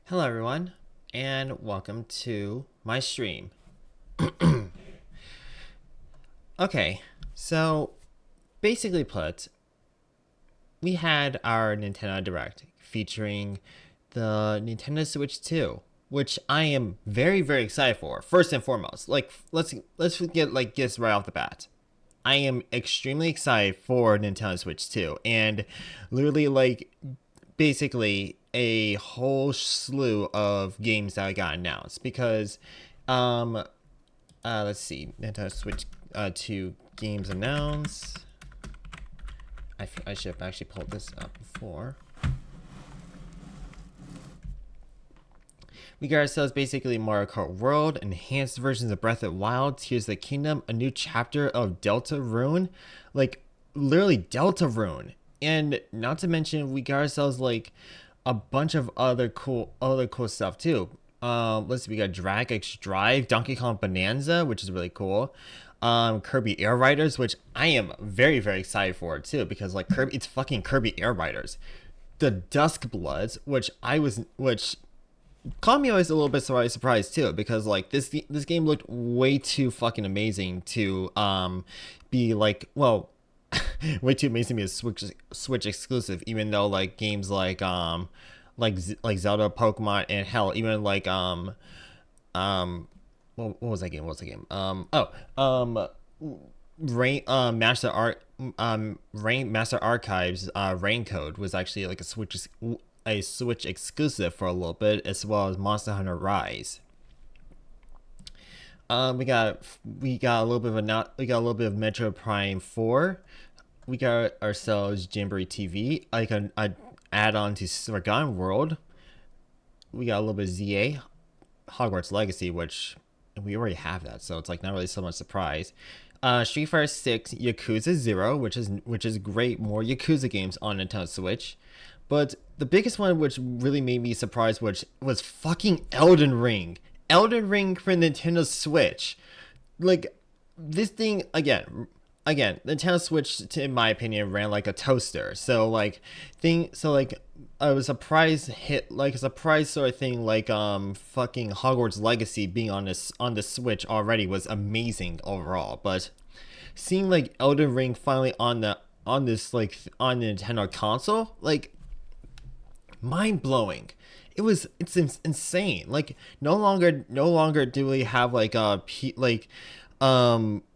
Hello everyone, and welcome to my stream. Okay, so basically put, we had our Nintendo Direct featuring the Nintendo Switch 2, which I am very excited for. First and foremost, let's get this right off the bat. I am extremely excited for Nintendo Switch 2, and literally basically a whole slew of games that I got announced because let's see, Nintendo Switch 2 games announced. I should have actually pulled this up before. We got ourselves basically Mario Kart World, enhanced versions of Breath of the Wild, Tears of the Kingdom, a new chapter of Deltarune, literally Deltarune, and not to mention we got ourselves a bunch of other cool stuff too. Let's see, we got Drag X Drive, Donkey Kong Bonanza, which is really cool. Kirby Air Riders, which I am very excited for too, because it's fucking Kirby Air Riders. The Dusk Bloods, which caught me always a little bit surprised too, because this game looked way too fucking amazing to be way too amazing to be a Switch exclusive, even though games like Zelda, Pokemon, and hell, even what was that game? Rain Master Archives Rain Code was actually like a Switch exclusive for a little bit, as well as Monster Hunter Rise. We got a little bit of Metro Prime 4. We got ourselves Jamboree TV, like an add-on to Forgotten World. We got a little bit of ZA, Hogwarts Legacy, which we already have that, so it's not really so much surprise. Street Fighter 6, Yakuza 0, which is great, more Yakuza games on Nintendo Switch. But the biggest one, which really made me surprised, which was fucking Elden Ring. Elden Ring for Nintendo Switch. This thing again, Nintendo Switch, in my opinion, ran like a toaster. So I was surprised a surprise sort of thing, fucking Hogwarts Legacy being on the Switch already was amazing overall. But seeing Elden Ring finally on the Nintendo console, mind blowing. It's insane. No longer do we have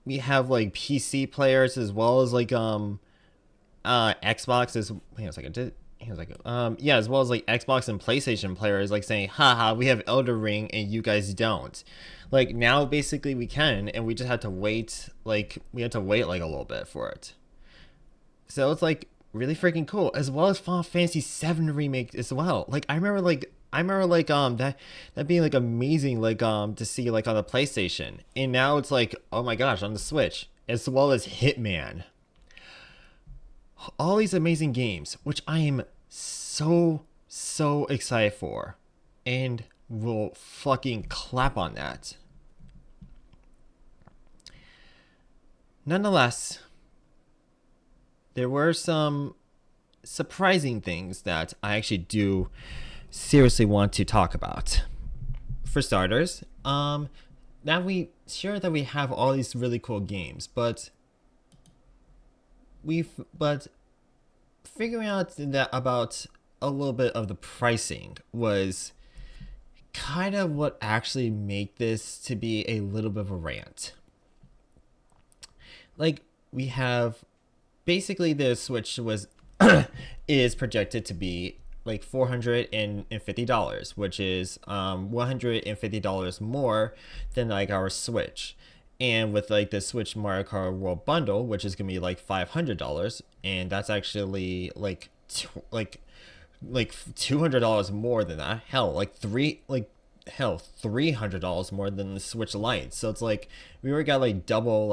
we have PC players as well as Xbox as as well as Xbox and PlayStation players saying, haha, we have Elden Ring and you guys don't. Now basically we can, and we just had to wait a little bit for it. So it's really freaking cool, as well as Final Fantasy VII remake as well. I remember that being amazing to see on the PlayStation, and now it's oh my gosh, on the Switch, as well as Hitman. All these amazing games, which I am so excited for, and will fucking clap on that. Nonetheless, there were some surprising things that I actually do seriously want to talk about. For starters, now we have all these really cool games, but figuring out that about a little bit of the pricing was kind of what actually made this to be a little bit of a rant. We have basically the Switch is projected to be $450, which is $150 more than our Switch. And with the Switch Mario Kart World bundle, which is gonna be $500, and that's actually $200 more than that. $300 more than the Switch Lite. So it's we already got double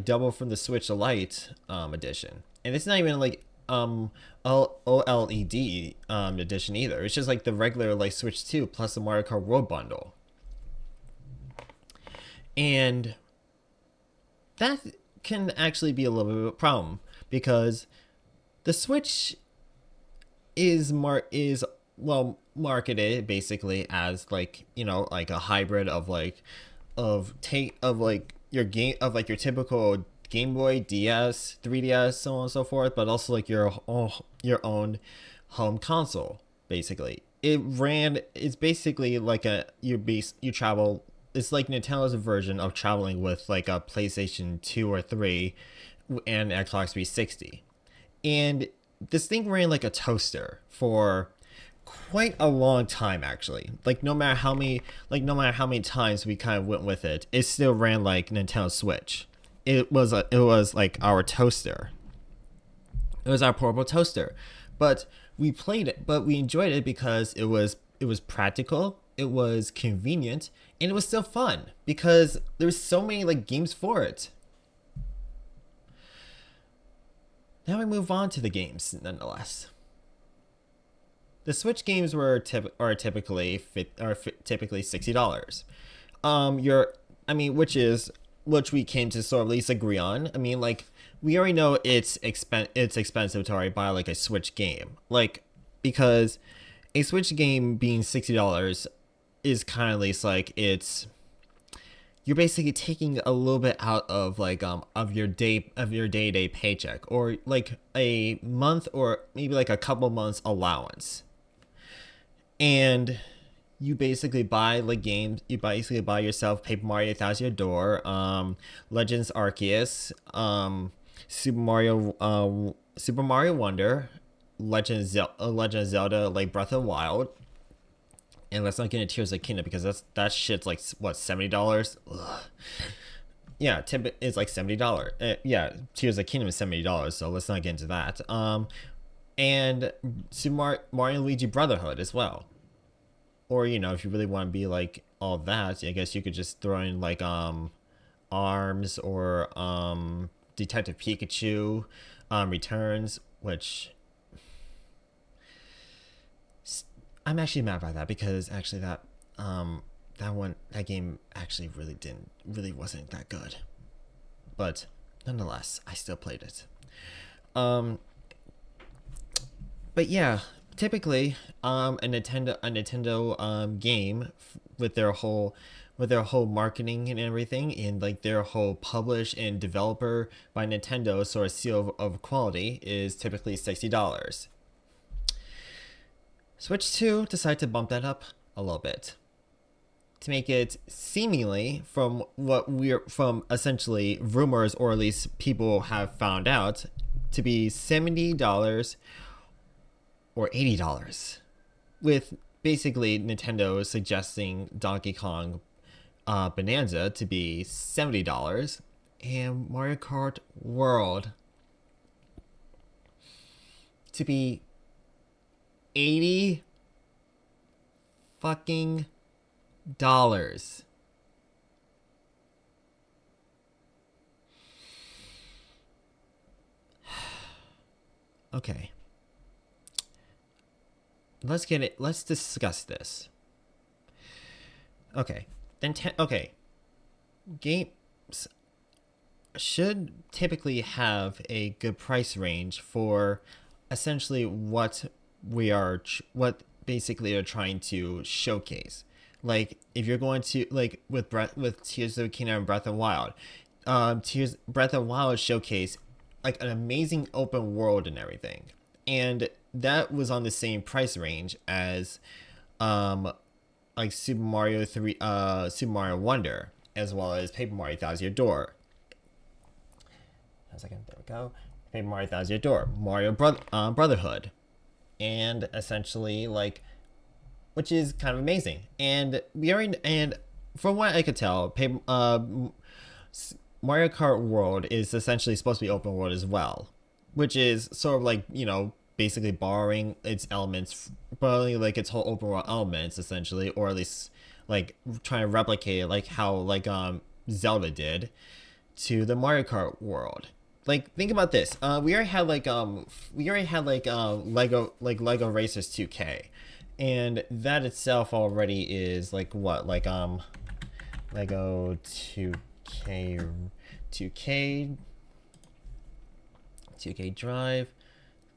double from the Switch Lite edition, and it's not even OLED edition either. It's just the regular Switch 2 plus the Mario Kart World bundle. And that can actually be a little bit of a problem, because the Switch is marketed it basically as like, like a hybrid of like your game of like your typical Game Boy, DS, 3DS, so on and so forth, but also like your own home console. Basically, it's basically like you travel. It's like Nintendo's version of traveling with like a PlayStation 2 or 3 and Xbox 360. And this thing ran like a toaster for quite a long time, actually. Like no matter how many times we kind of went with it, it still ran like Nintendo Switch. It was like our toaster. It was our portable toaster. But we enjoyed it because it was practical, it was convenient, and it was still fun because there was so many like games for it. Now we move on to the games nonetheless. The Switch games are typically $60. You're I mean, which we came to sort of at least agree on. I mean, like we already know it's expensive to already buy like a Switch game, like because a Switch game being $60 is kind of at least like you're basically taking a little bit out of like of your day-to-day paycheck, or like a month or maybe like a couple months allowance. And you basically buy yourself Paper Mario Thousand Year Door, Legends Arceus, Super Mario Wonder, Legend of Zelda like Breath of the Wild. And let's not get into Tears of the Kingdom because that shit's like what, $70. Yeah, it's like $70. Yeah, Tears of the Kingdom is $70, so let's not get into that. And Mario and Luigi Brotherhood as well. Or if you really want to be like all that, I guess you could just throw in like Arms, or Detective Pikachu Returns, which I'm actually mad about that because actually that game actually really wasn't that good. But nonetheless, I still played it. But yeah, typically a Nintendo game with their whole marketing and everything, and like their whole publish and developer by Nintendo sort of seal of quality is typically $60. Switch 2 decided to bump that up a little bit to make it seemingly from essentially rumors, or at least people have found out, to be $70 or $80, with basically Nintendo suggesting Donkey Kong Bonanza to be $70 and Mario Kart World to be 80 fucking dollars. Okay. Let's discuss this. Okay. Games should typically have a good price range for essentially what basically are trying to showcase. Like if you're going to like with Tears of the Kingdom and Breath of the Wild, Breath of the Wild showcase like an amazing open world and everything, and that was on the same price range as like Super Mario Wonder, as well as Paper Mario Thousand Year Door. A second, there we go. Paper Mario Thousand Year Door, Brotherhood, and essentially like, which is kind of amazing. And from what I could tell, Mario Kart World is essentially supposed to be open world as well, which is sort of like basically borrowing its whole open world elements essentially, or at least like trying to replicate it like how Zelda did to the Mario Kart world. Like think about this. We already had Lego Racers 2K, and that itself already is like what, like Lego 2K Drive,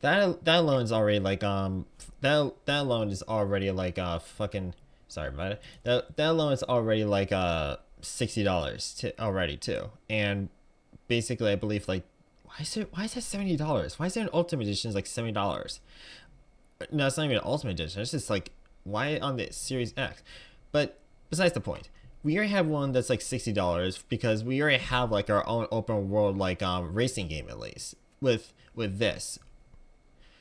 that alone is already like that alone is already like fucking sorry about it. That alone is already like $60 to already too. And basically I believe like why is that $70? Why is there an ultimate edition is like $70? No, it's not even an ultimate edition. It's just like why on the Series X? But besides the point, we already have one that's like $60 because we already have like our own open world like racing game at least with this.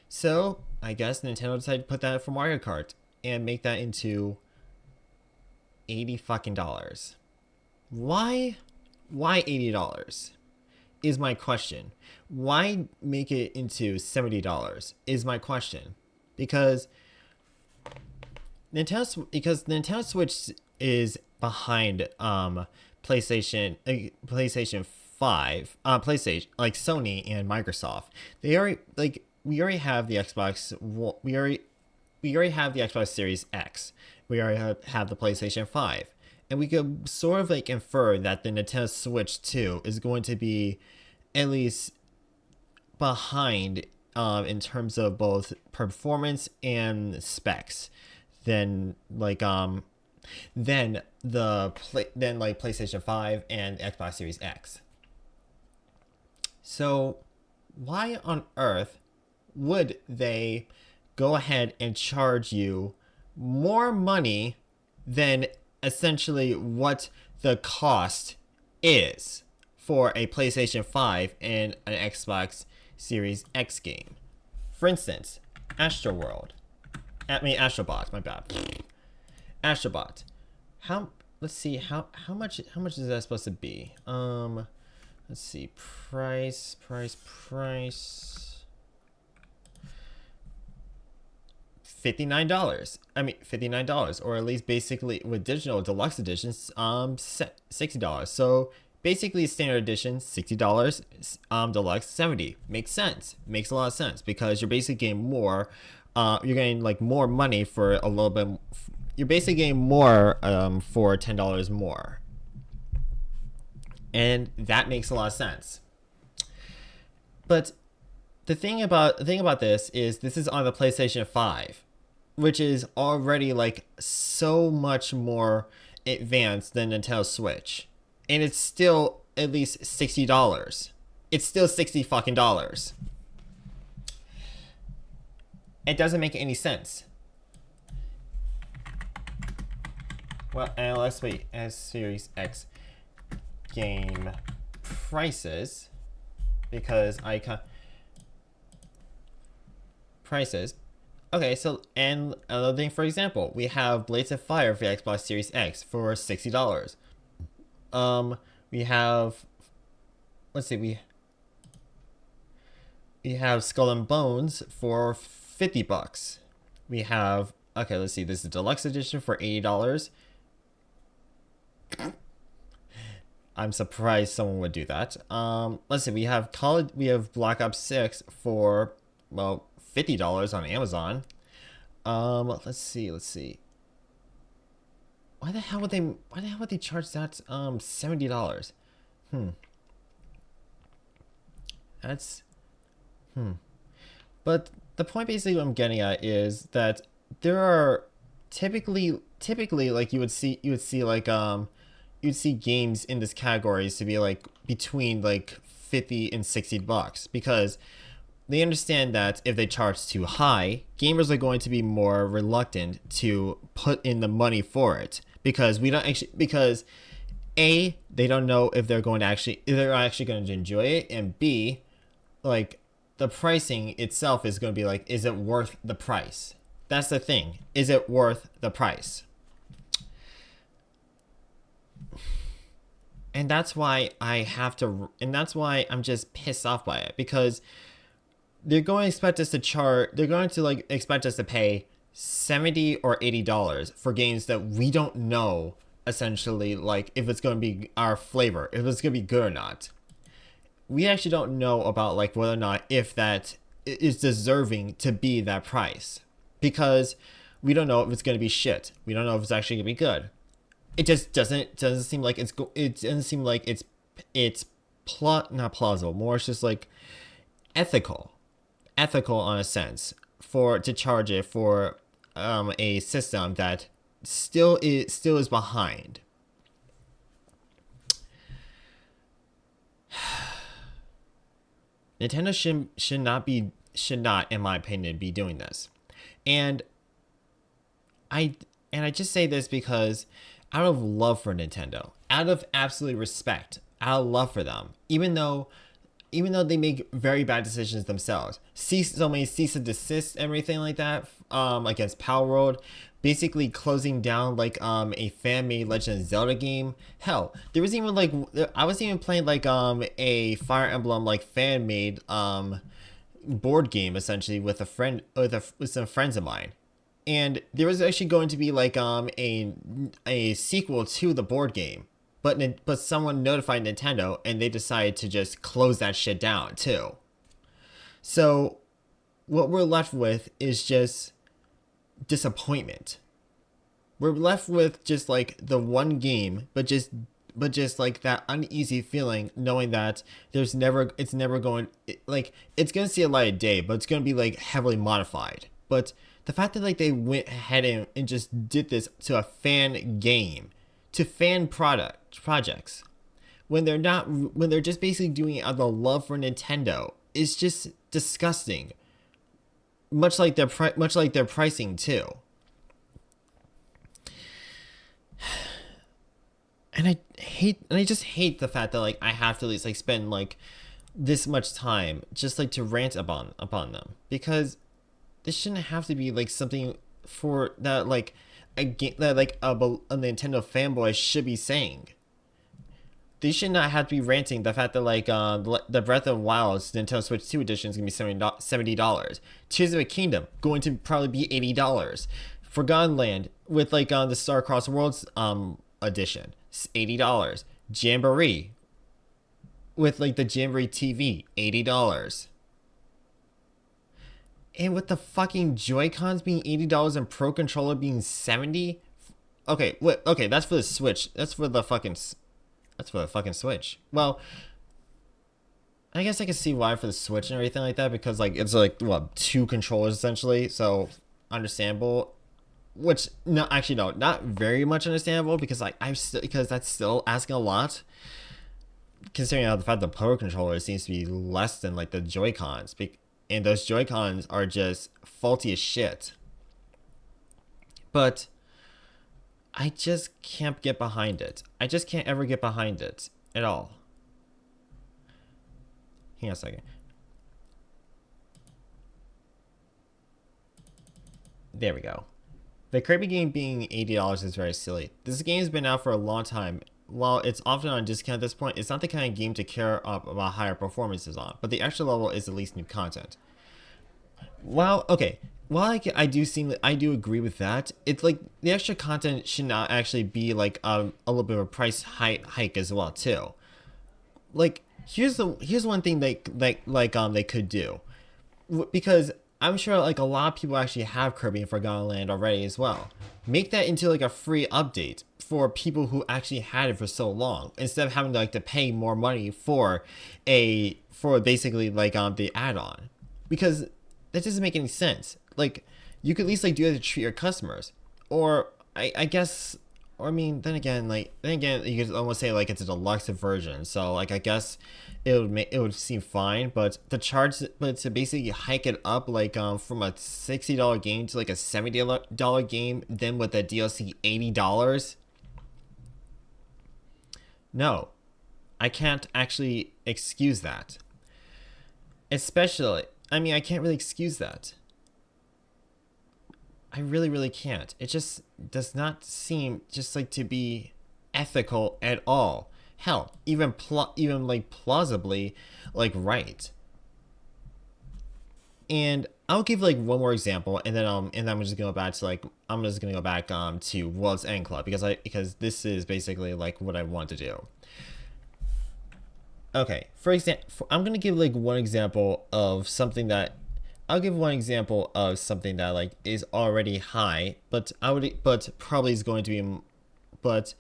So I guess Nintendo decided to put that for Mario Kart and make that into 80 fucking dollars. Why? Why $80? Is my question. Why make it into $70? Is my question. Because Nintendo Switch is behind PlayStation 5, PlayStation like Sony and Microsoft. They already like we already have the Xbox. We already have the Xbox Series X. We already have the PlayStation 5, and we could sort of like infer that the Nintendo Switch 2 is going to be at least behind in terms of both performance and specs than like then like PlayStation 5 and Xbox Series X. So why on earth would they go ahead and charge you more money than essentially what the cost is for a PlayStation 5 and an Xbox Series X game? For instance, Astrobot, my bad. Astrobot. Let's see how much is that supposed to be? Let's see. Price. $59. $59, or at least basically with digital deluxe editions, $60. So basically standard edition $60, deluxe $70. Makes sense. Makes a lot of sense because you're basically getting more. You're getting like more money for a little bit. You're basically getting more for $10 more, and that makes a lot of sense. But the thing about this is on the PlayStation 5, which is already like so much more advanced than Nintendo Switch, and it's still at least $60. It's still $60 fucking dollars. It doesn't make any sense. Well, and let's wait. As Series X game prices, because I can prices. Okay, so and another thing, for example, we have Blades of Fire for the Xbox Series X for $60. We have, let's see, we have Skull and Bones for $50. We have, okay, let's see, this is deluxe edition for $80. I'm surprised someone would do that. Let's see, we have Black Ops 6 for, well, $50 on Amazon. Let's see. Why the hell would they charge that $70? That's But the point basically what I'm getting at is that there are typically like you'd see games in this categories to be like between like $50 and $60 because they understand that if they charge too high, gamers are going to be more reluctant to put in the money for it because A, they don't know if they're actually going to enjoy it, and B, like the pricing itself is going to be like, is it worth the price? That's the thing. Is it worth the price? And that's why that's why I'm just pissed off by it, because they're going to expect us to expect us to pay $70 or $80 for games that we don't know, essentially, like if it's going to be our flavor, if it's going to be good or not. We actually don't know about like whether or not if that is deserving to be that price, because we don't know if it's going to be shit. We don't know if it's actually going to be good. It just doesn't seem like it's not plausible. More, it's just like ethical. ethical on a sense for to charge it for a system that still is behind. Nintendo should not, in my opinion, be doing this. And I just say this because out of love for Nintendo, out of absolute respect, out of love for them, even though they make very bad decisions themselves, so many cease and desist, everything like that, against Power World, basically closing down like a fan-made Legend of Zelda game. Hell, there was even like I was even playing like a Fire Emblem like fan-made board game essentially with with some friends of mine. And there was actually going to be like a sequel to the board game, but someone notified Nintendo and they decided to just close that shit down too. So what we're left with is just disappointment. We're left with just like the one game, but just like that uneasy feeling knowing that it's never going, like it's gonna see a light of day, but it's gonna be like heavily modified. But the fact that like they went ahead and just did this to a fan game, to fan projects, when they're just basically doing it out of the love for Nintendo, is just disgusting. Much like their pricing too. And I just hate the fact that like I have to at least like spend like this much time just like to rant upon them, because this shouldn't have to be like something for that like a game that like a Nintendo fanboy should be saying. They should not have to be ranting the fact that like the Breath of the Wild's Nintendo Switch 2 edition is gonna be $70. Tears of the Kingdom going to probably be $80. Forgotten Land with like the Star Cross Worlds edition, $80. Jamboree with like the Jamboree TV, $80. And with the fucking Joy-Cons being $80 and Pro Controller being $70. Okay, okay, that's for the Switch. That's for the fucking Switch. Well, I guess I can see why for the Switch and everything like that, because like it's like what, 2 controllers essentially, so understandable. Which no, actually no, not very much understandable, because like because that's still asking a lot, considering how the fact the Pro Controller seems to be less than like the Joy-Cons. And those Joy-Cons are just faulty as shit. But I just can't get behind it. I just can't ever get behind it at all. Hang on a second. There we go. The Kirby game being $80 is very silly. This game has been out for a long time. While it's often on discount at this point, it's not the kind of game to care about higher performances on, but the extra level is at least new content. Well, okay. While I do agree with that, it's like the extra content should not actually be like a little bit of a price hike as well too. Like here's one thing they could do, because I'm sure like a lot of people actually have Kirby and Forgotten Land already as well. Make that into like a free update for people who actually had it for so long, instead of having to like to pay more money for basically like the add-on, because that doesn't make any sense. Like you could at least like do that to treat your customers, or I guess, or I mean then again you could almost say like it's a deluxe version, so like I guess it would seem fine, but to basically hike it up like from a $60 game to like a $70 game, then with the DLC $80. No, I can't actually excuse that. Especially, I mean, I can't really excuse that. I really can't. It just does not seem just like to be ethical at all. Hell, even like plausibly like right. And I'll give like one more example, and then I'm just gonna go back to like to World's End Club, because this is basically like what I want to do. Okay, for example, I'm gonna give like one example of something that like is already high, but probably is going to be, but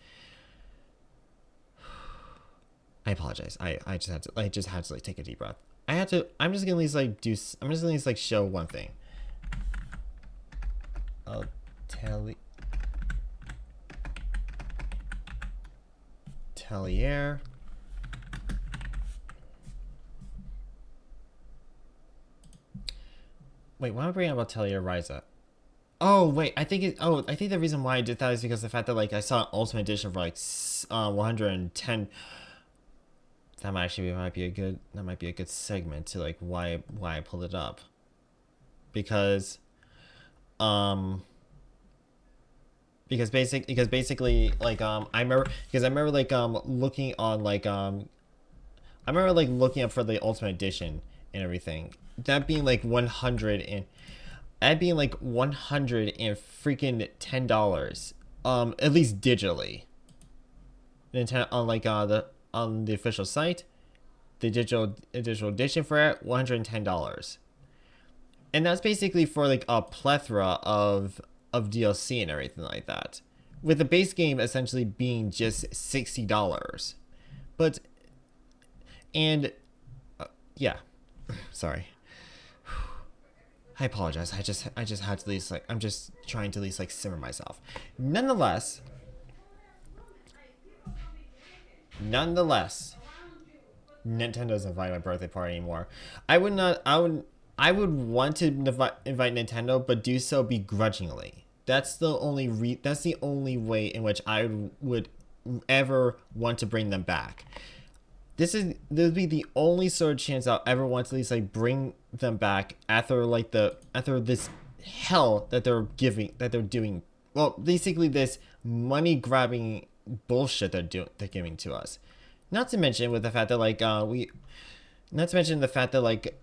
I apologize. I just had to like take a deep breath. I had to. I'm just gonna at least like do. I'm just gonna at least like show one thing. I'll Tellier. Wait, why am I bringing up about Tellier Ryza? Oh wait, I think it. Oh, I think the reason why I did that is because the fact that like I saw an Ultimate Edition for like 110. That might be a good. That might be a good segment to like why I pulled it up. Because, because basically like I remember like looking on like I remember like looking up for the Ultimate Edition and everything. That being like 100 and that being like 100 and freaking $10, at least digitally. Nintendo on like on the official site, the digital edition for it, $110, and that's basically for like a plethora of DLC and everything like that, with the base game essentially being just $60. But and yeah, sorry. I apologize. I just had to at least like I'm just trying to at least like simmer myself. Nonetheless, Nintendo doesn't invite my birthday party anymore. I would not. I would want to invite Nintendo, but do so begrudgingly. That's the only That's the only way in which I would ever want to bring them back. This would be the only sort of chance I'll ever want to at least like bring them back after this hell that they're doing. Well, basically this money grabbing bullshit they're giving to us. Not to mention with the fact that like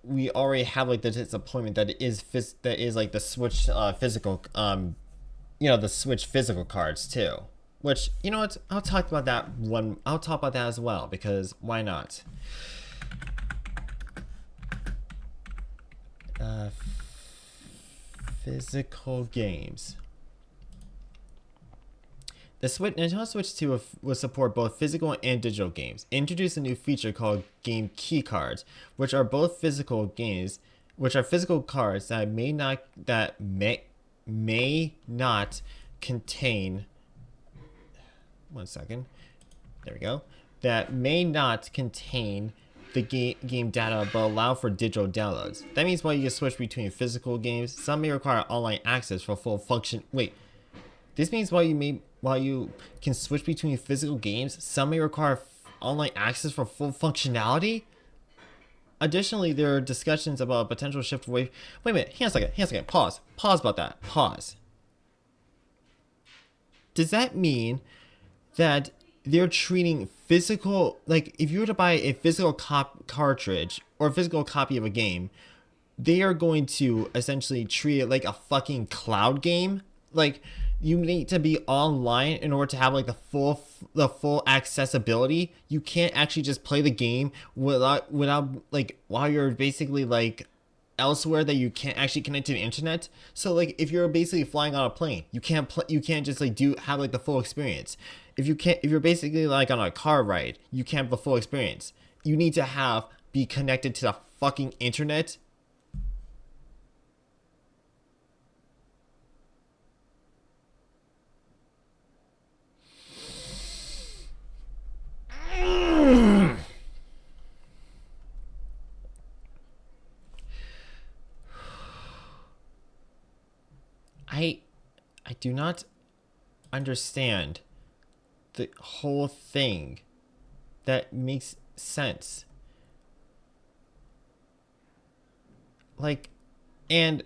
we already have like the disappointment that is like the Switch physical the Switch physical cards too. Which, you know what, I'll talk about that as well, because why not? Physical games. The Nintendo Switch 2 will support both physical and digital games. Introduce a new feature called Game Key Cards, which are both physical games, which are physical cards that may not contain. One second. There we go. That may not contain the game data but allow for digital downloads. That means while you can switch between physical games, some may require online access for full function. Wait. This means while you can switch between physical games, some may require online access for full functionality. Additionally, there are discussions about a potential shift away. Wait a minute. Hang on a second. Pause about that. Pause. Does that mean that they're treating physical, like if you were to buy a physical cartridge or a physical copy of a game, they are going to essentially treat it like a fucking cloud game? Like, you need to be online in order to have like the full accessibility. You can't actually just play the game without like while you're basically like elsewhere that you can't actually connect to the internet. So like if you're basically flying on a plane, you can't just like have like the full experience. If you're basically like on a car ride, you can't have the full experience. You need to be connected to the fucking internet. I do not understand the whole thing that makes sense. Like, and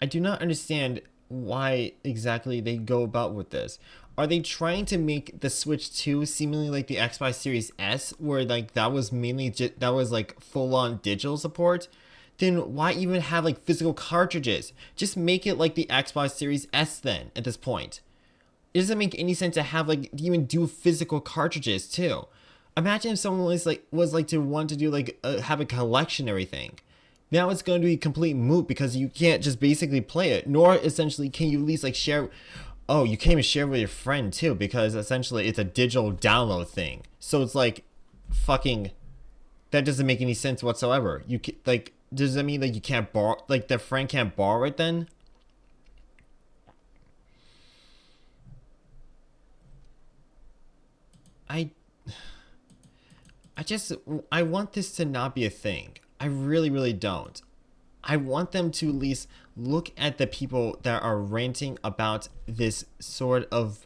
I do not understand why exactly they go about with this. Are they trying to make the Switch 2 seemingly like the Xbox Series S, where like that was mainly that was like full-on digital support? Then why even have like physical cartridges? Just make it like the Xbox Series S then at this point. It doesn't make any sense to have like even do physical cartridges too. Imagine if someone was like to want to do like have a collection and everything. Now it's going to be complete moot because you can't just basically play it, nor essentially can you at least like share. Oh, you can't even share with your friend too, because essentially it's a digital download thing. So it's like fucking That doesn't make any sense whatsoever. Like, does that mean that you can't borrow, like the friend can't borrow it then? I I just I want this to not be a thing. I really really don't. I want them to at least look at the people that are ranting about this sort of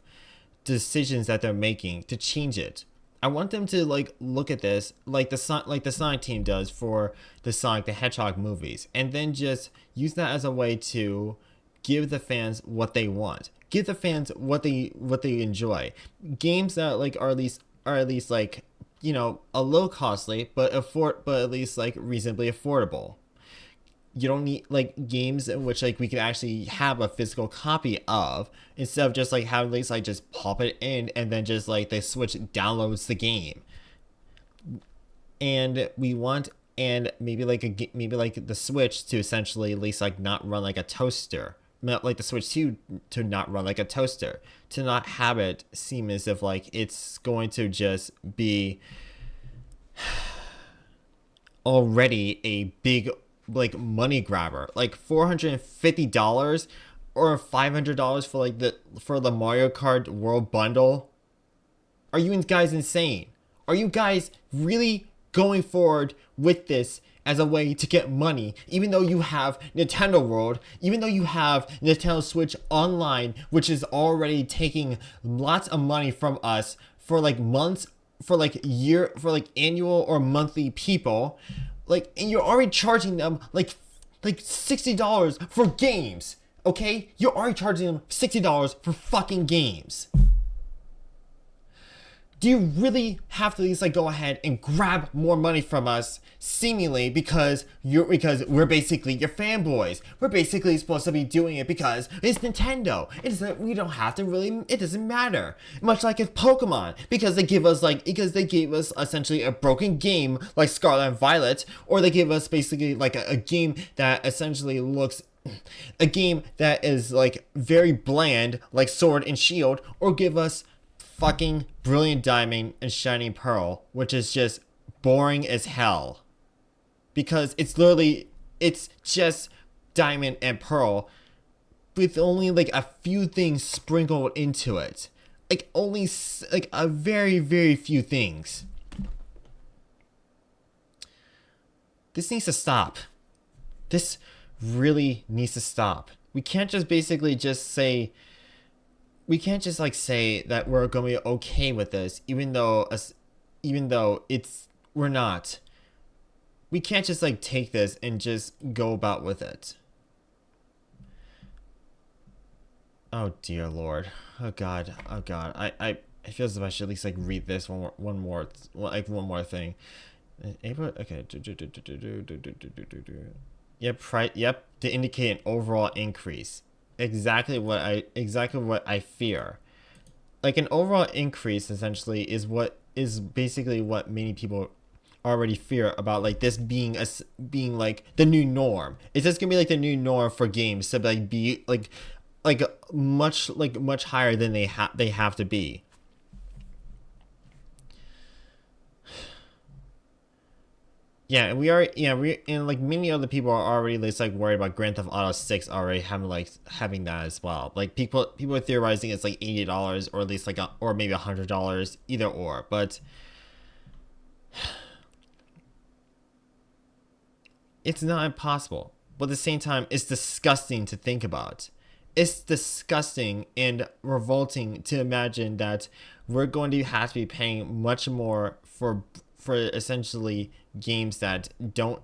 decisions that they're making to change it. I want them to like look at this like the Sonic team does for the Sonic the Hedgehog movies, and then just use that as a way to give the fans what they want. Give the fans what they enjoy. Games that like are at least like, you know, a little costly but at least like reasonably affordable. You don't need like games in which like we could actually have a physical copy of, instead of just like having at least like just pop it in and then just like the Switch downloads the game. And we want, and maybe like maybe like the Switch to essentially at least like not run like a toaster, not like the Switch 2 to not run like a toaster, to not have it seem as if like it's going to just be already a big like money grabber, like $450 or $500 for like the Mario Kart World Bundle. Are you guys insane? Are you guys really going forward with this as a way to get money, even though you have Nintendo World, even though you have Nintendo Switch Online, which is already taking lots of money from us for like months, for like year, for like annual or monthly people, like, and you're already charging them like $60 for games. Okay, you're already charging them $60 for fucking games. Do you really have to at least like go ahead and grab more money from us, seemingly because we're basically your fanboys? We're basically supposed to be doing it because it's Nintendo. It doesn't, we don't have to really, it doesn't matter. Much like if Pokemon, because they gave us essentially a broken game like Scarlet and Violet, or they give us basically like a game that essentially looks, a game that is like very bland like Sword and Shield, or give us fucking Brilliant Diamond and Shining Pearl, which is just boring as hell. Because it's just Diamond and Pearl with only like a few things sprinkled into it. Like only like a very, very few things. This needs to stop. This really needs to stop. We can't just basically just say, we can't just like say that we're going to be okay with this, even though it's, we're not. We can't just like take this and just go about with it. Oh dear Lord. Oh God. Oh God. I feel as if I should at least like read this one more thing. April. Okay. Yep. Right. Yep. To indicate an overall increase. Exactly what I fear. Like an overall increase essentially is basically what many people already fear about, like this being like the new norm. Is this gonna be like the new norm for games to like be like much higher than they have to be? Yeah, and we and like many other people are already just like worried about Grand Theft Auto 6 already having that as well. Like people are theorizing it's like $80, or at least like or maybe $100, either or. But it's not impossible. But at the same time, it's disgusting to think about. It's disgusting and revolting to imagine that we're going to have to be paying much more for essentially games that don't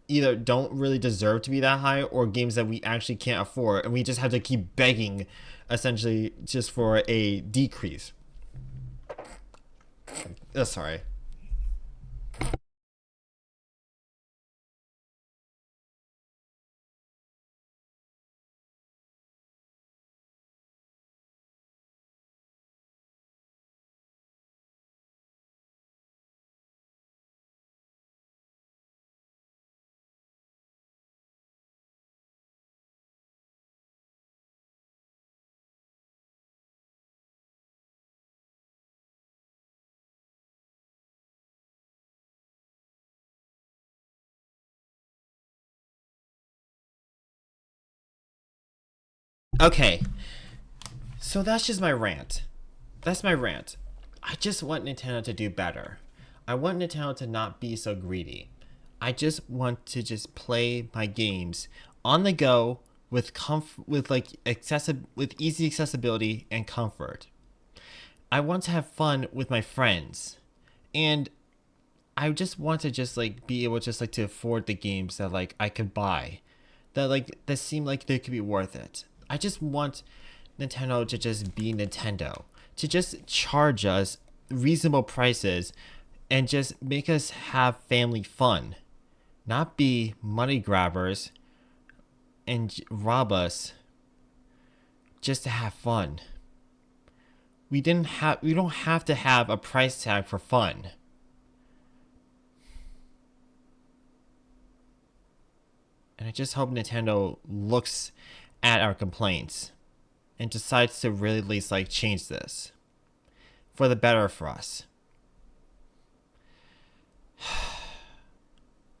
either don't really deserve to be that high, or games that we actually can't afford, and we just have to keep begging essentially just for a decrease. Sorry. Okay, so that's just my rant. That's my rant. I just want Nintendo to do better. I want Nintendo to not be so greedy. I just want to just play my games on the go with with easy accessibility and comfort. I want to have fun with my friends, and I just want to just like be able just like to afford the games that like I could buy, that seem like they could be worth it. I just want Nintendo to just be Nintendo, to just charge us reasonable prices and just make us have family fun, not be money grabbers and rob us just to have fun. We don't have to have a price tag for fun. And I just hope Nintendo looks at our complaints and decides to really at least like change this for the better for us.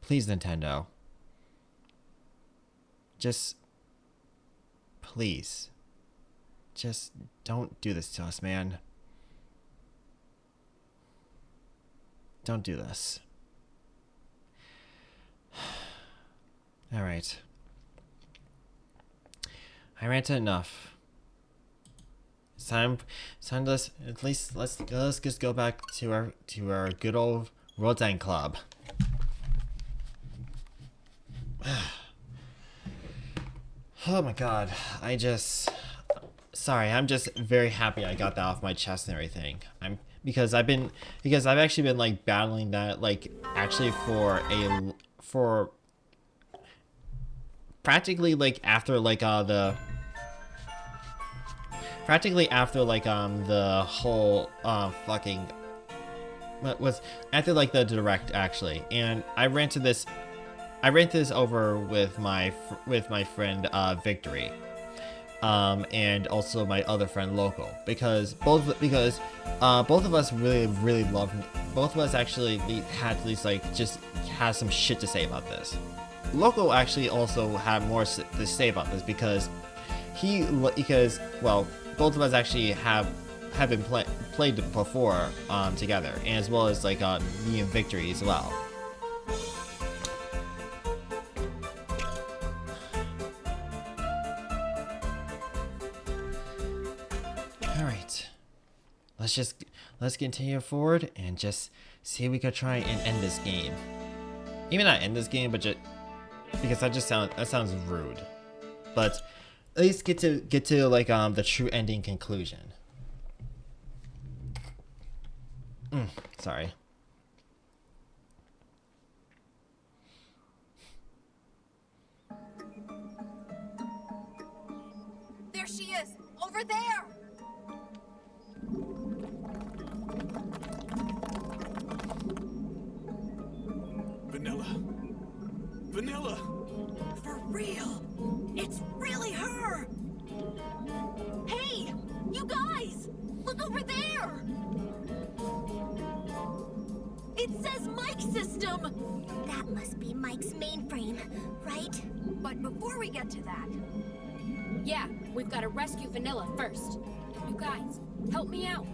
Please, Nintendo. Just please. Just don't do this to us, man. Don't do this. Alright. I ranted enough. It's time to let's just go back to our good old Rodan Club. Oh my god. I'm just very happy I got that off my chest and everything. Because I've actually been like battling that like actually for practically like after like the whole fucking what was after like the direct actually, and I ran this over with my friend Victory, and also my other friend Local, because both of us really loved, both of us actually had at least like just had some shit to say about this. Loco actually also had more to say about this because both of us actually have been played before together, and as well as like me and Victory as well. All right, let's continue forward and just see if we could try and end this game. Maybe not end this game, but just because that sounds rude, but at least get to like the true ending conclusion. Sorry. There she is, over there. Vanilla! For real! It's really her! Hey! You guys! Look over there! It says Mike's system! That must be Mike's mainframe, right? But before we get to that... Yeah, we've got to rescue Vanilla first. You guys, help me out.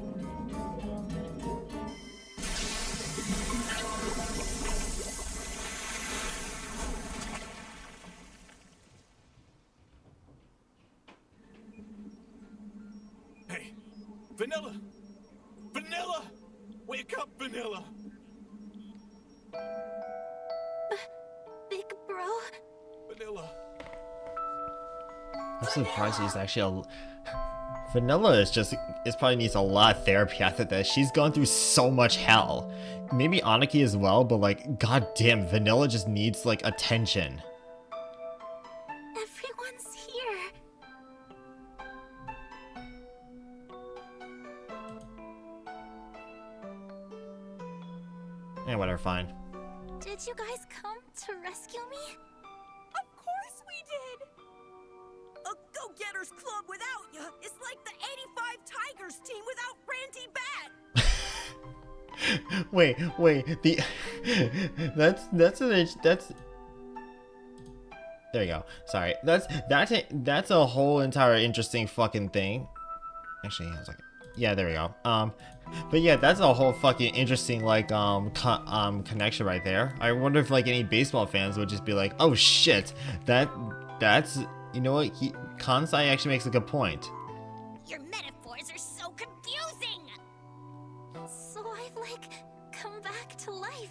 Hey, Vanilla! Vanilla! Wake up, Vanilla! Big bro? Vanilla. I'm surprised he's actually Vanilla is probably needs a lot of therapy after this. She's gone through so much hell. Maybe Aniki as well, but like, goddamn, Vanilla just needs like attention. Everyone's here. Yeah, whatever, fine. Did you guys come to rescue me? Of course we did! A go-getters club without you is like the 85 Tigers team without Randy Bat! wait, the that's There you go. Sorry. That's a whole entire interesting fucking thing. Actually, I was like, yeah, there we go. But yeah, that's a whole fucking interesting like connection right there. I wonder if like any baseball fans would just be like, oh shit, that's you know what? Kansai actually makes a good point. Your metaphors are so confusing! So I've, like, come back to life.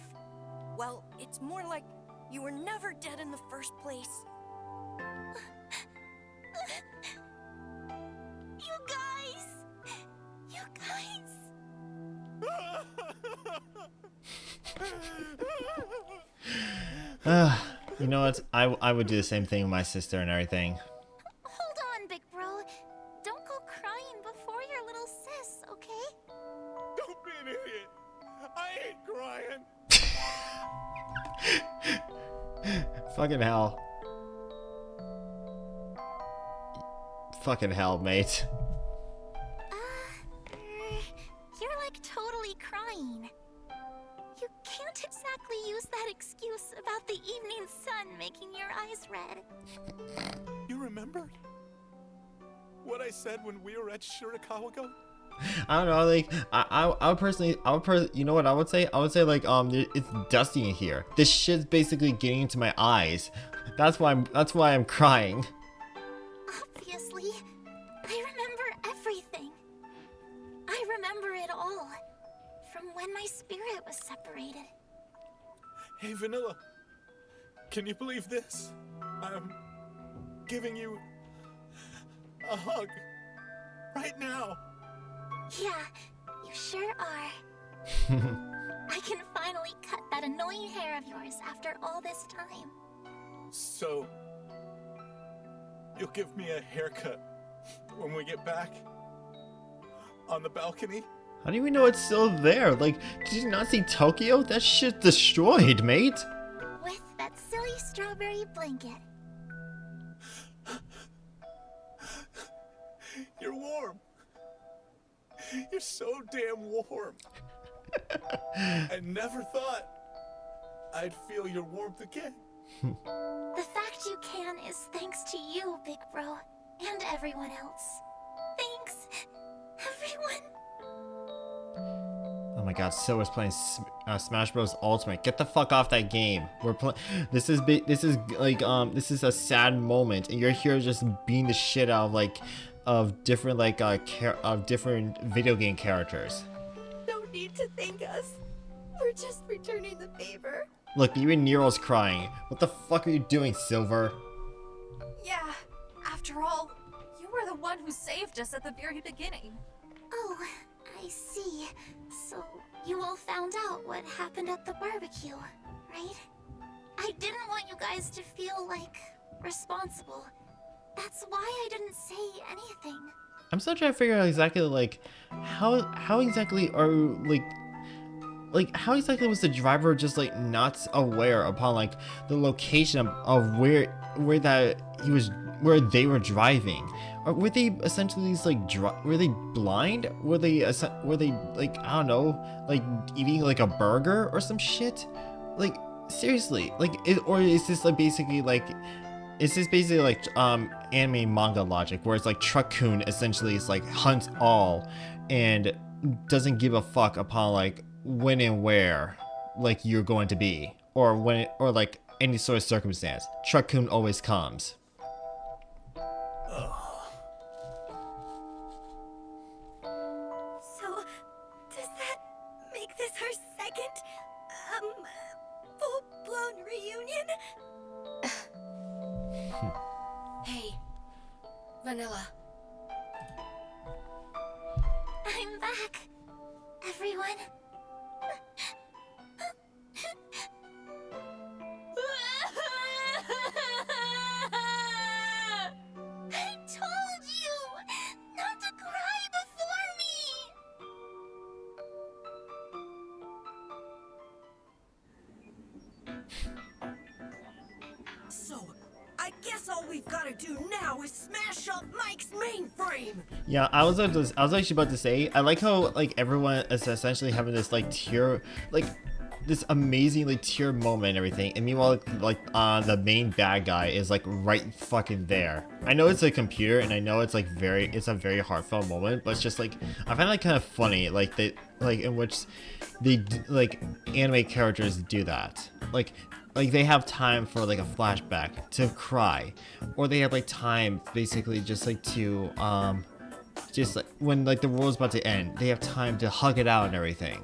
Well, it's more like you were never dead in the first place. You guys! You guys! You know what? I would do the same thing with my sister and everything. Hold on, big bro. Don't go crying before your little sis, okay? Don't be an idiot. I ain't crying. Fucking hell. Fucking hell, mate. You're like totally crying. You can't exactly use that excuse about the evening sun making your eyes red. You remembered what I said when we were at Shirakawa-go? I don't know, like I would personally, you know what I would say? I would say like it's dusty in here. This shit's basically getting into my eyes. That's why I'm crying. Obviously, I remember everything. I remember it all. From when my spirit was separated. Hey, Vanilla. Can you believe this? I'm giving you a hug right now. Yeah, you sure are. I can finally cut that annoying hair of yours after all this time. So, you'll give me a haircut when we get back on the balcony? How do you even know it's still there? Like, did you not see Tokyo? That shit's destroyed, mate. With that silly strawberry blanket. You're warm. You're so damn warm. I never thought I'd feel your warmth again. The fact you can is thanks to you, big bro, and everyone else. Thanks, everyone. Oh my god, Silver's playing Smash Bros. Ultimate. Get the fuck off that game. We're playing. This is this is a sad moment, and you're here just beating the shit out of of different of different video game characters. No need to thank us. We're just returning the favor. Look, even Nero's crying. What the fuck are you doing, Silver? Yeah, after all, you were the one who saved us at the very beginning. Oh, I see. So, you all found out what happened at the barbecue, right? I didn't want you guys to feel, responsible. That's why I didn't say anything. I'm still trying to figure out exactly, how exactly are, how exactly was the driver just, not aware upon, the location of where they were driving? Or were they essentially were they blind? Were they I don't know, eating a burger or some shit? Seriously, is this basically anime manga logic where it's Truck-kun essentially is hunts all and doesn't give a fuck upon when and where you're going to be, or when, or any sort of circumstance. Truck-kun always comes. So, does that make this our second, full-blown reunion? Hey, Vanilla. I'm back, everyone. I told you not to cry before me. So, I guess all we've got to do now is smash up Mike's mainframe. Yeah, I was actually about to say, I like how everyone is essentially having this tier, this amazingly tear moment and everything, and meanwhile like the main bad guy is like right fucking there. I know it's a computer, and I know it's like it's a very heartfelt moment, but it's just like I find it like kind of funny, like they like in which like anime characters do that, like they have time for like a flashback to cry, or they have like time basically just like to just like when like the world's about to end, they have time to hug it out and everything.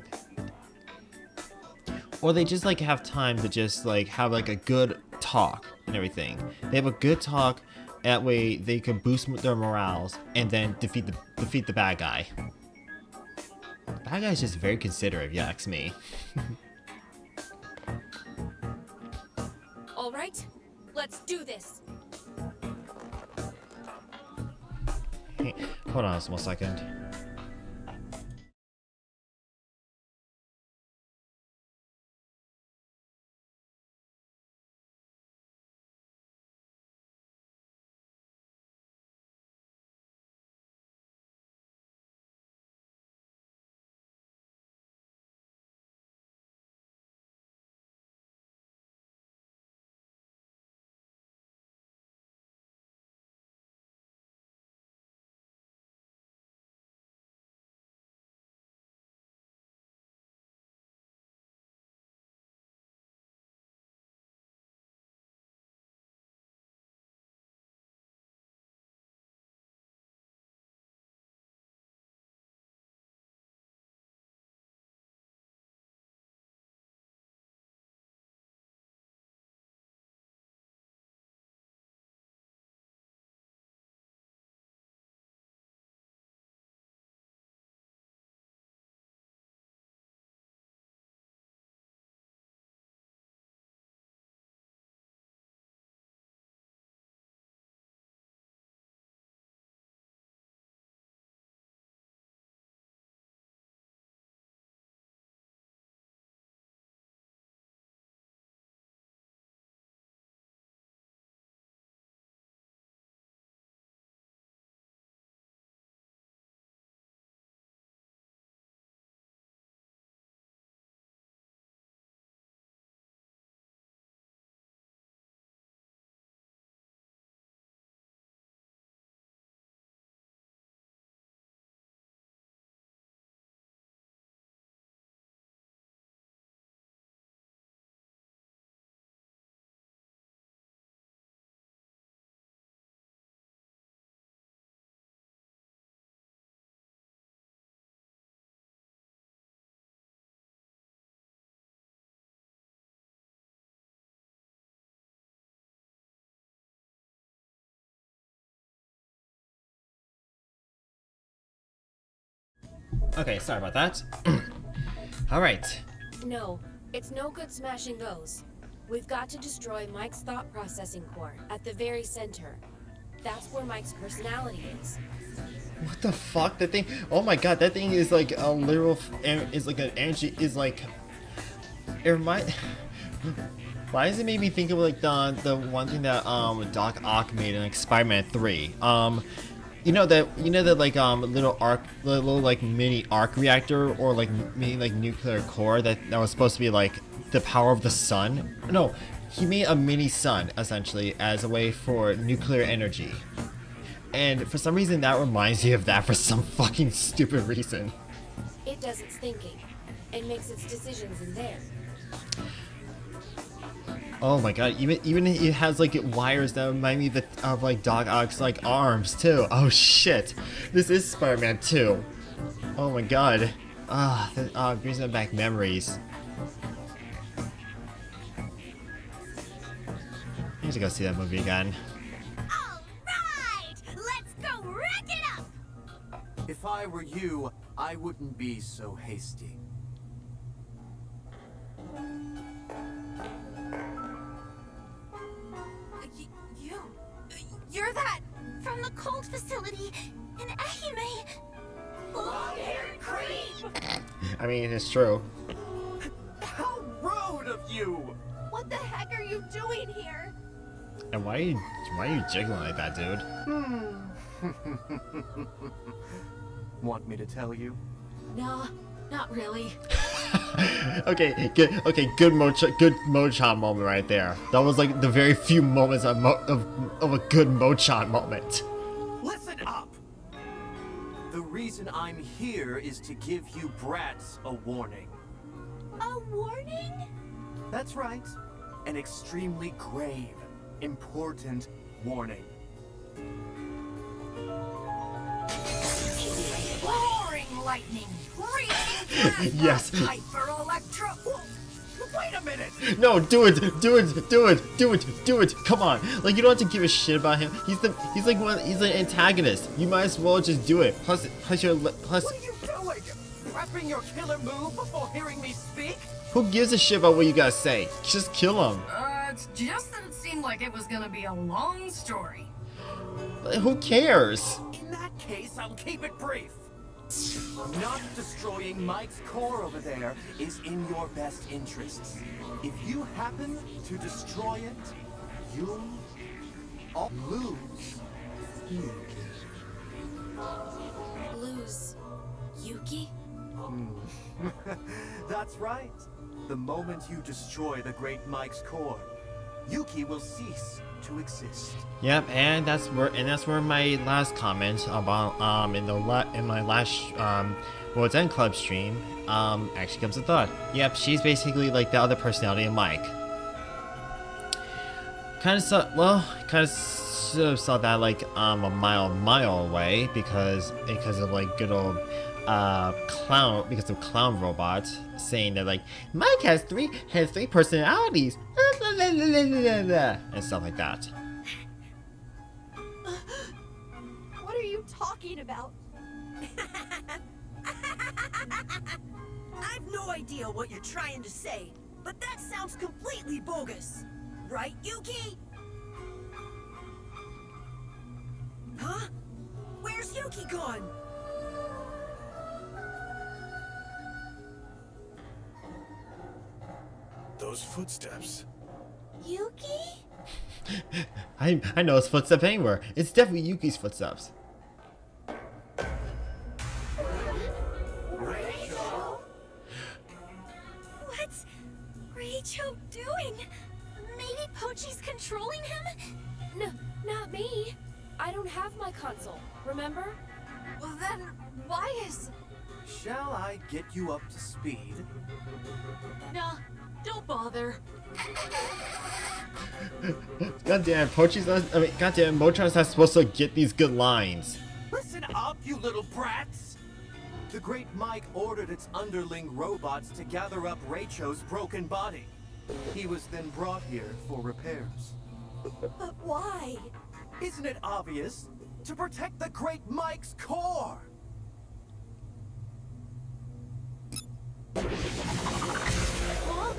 Or they just like have time to just like have like a good talk and everything. They have a good talk, that way they can boost their morals and then defeat the bad guy. The bad guy's just very considerate, if you ask me. All right, let's do this. Hey, hold on a small second. Okay, sorry about that. Alright. No, it's no good smashing those. We've got to destroy Mike's thought processing core at the very center. That's where Mike's personality is. What the fuck? That thing? Oh my god, that thing is like a literal. Is like an energy. Is like. It remind. Why does it make me think of like the one thing that Doc Ock made in like Spider-Man 3? You know that like little like mini arc reactor or like mini like nuclear core that was supposed to be like the power of the sun? No, he made a mini sun essentially as a way for nuclear energy. And for some reason that reminds me of that for some fucking stupid reason. It does its thinking and makes its decisions in there. Oh my god, even it has like wires that remind me of like Doc Ock's like arms too. Oh shit, this is Spider-Man 2. Oh my god, that brings back memories. I need to go see that movie again. All right, let's go wreck it up. If I were you, I wouldn't be so hasty. You're that From the cold facility in Ehime. Long-haired creep. I mean, it's true. How rude of you! What the heck are you doing here? And why are you jiggling like that, dude? Want me to tell you? Nah, not really. Okay, good Mochan moment right there. That was like the very few moments of a good Mochan moment. Listen up! The reason I'm here is to give you brats a warning. A warning? That's right. An extremely grave, important warning. Roaring lightning! Raging Yes. Hyper electro. Wait a minute! No, do it. Come on. Like, you don't have to give a shit about him. He's an antagonist. You might as well just do it. Plus What are you doing? Prepping your killer move before hearing me speak? who gives a shit about what you guys say? Just kill him. It just didn't seem like it was gonna be a long story. Like, who cares? In that case, I'll keep it brief. Not destroying Mike's core over there is in your best interests. If you happen to destroy it, you'll all lose. Lose Yuki? That's right. The moment you destroy the Great Mike's core, Yuki will cease to exist. Yep, and that's where my last comment about in my last World's End Club stream actually comes to thought. Yep, she's basically like the other personality of Mike. Kind of should have saw that like a mile away because of like good old clown robot saying that like Mike has three personalities and stuff like that. What are you talking about? I've no idea what you're trying to say, but that sounds completely bogus. Right, Yuki? Huh? Where's Yuki gone? Those footsteps. Yuki? I know his footsteps anywhere. It's definitely Yuki's footsteps. What's Rachel doing? Maybe Pochi's controlling him? No, not me. I don't have my console, remember? Well then, why is... Shall I get you up to speed? Nah, don't bother. Goddamn, goddamn, Mochan's not supposed to get these good lines. Listen up, you little brats! The Great Mike ordered its underling robots to gather up Raicho's broken body. He was then brought here for repairs. But why? Isn't it obvious? To protect the Great Mike's core! Huh?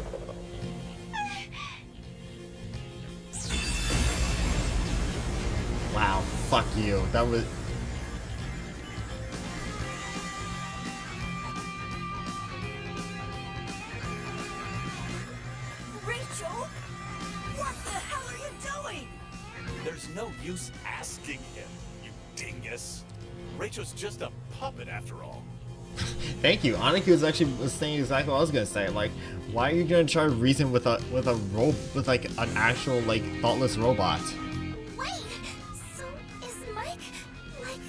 Wow, fuck you. That was... Rachel? What the hell are you doing? There's no use asking him, you dingus. Rachel's just a puppet after all. Thank you. Aniki was saying exactly what I was gonna say. Like, why are you gonna try to reason with like an actual like thoughtless robot? Wait, so is Mike, like,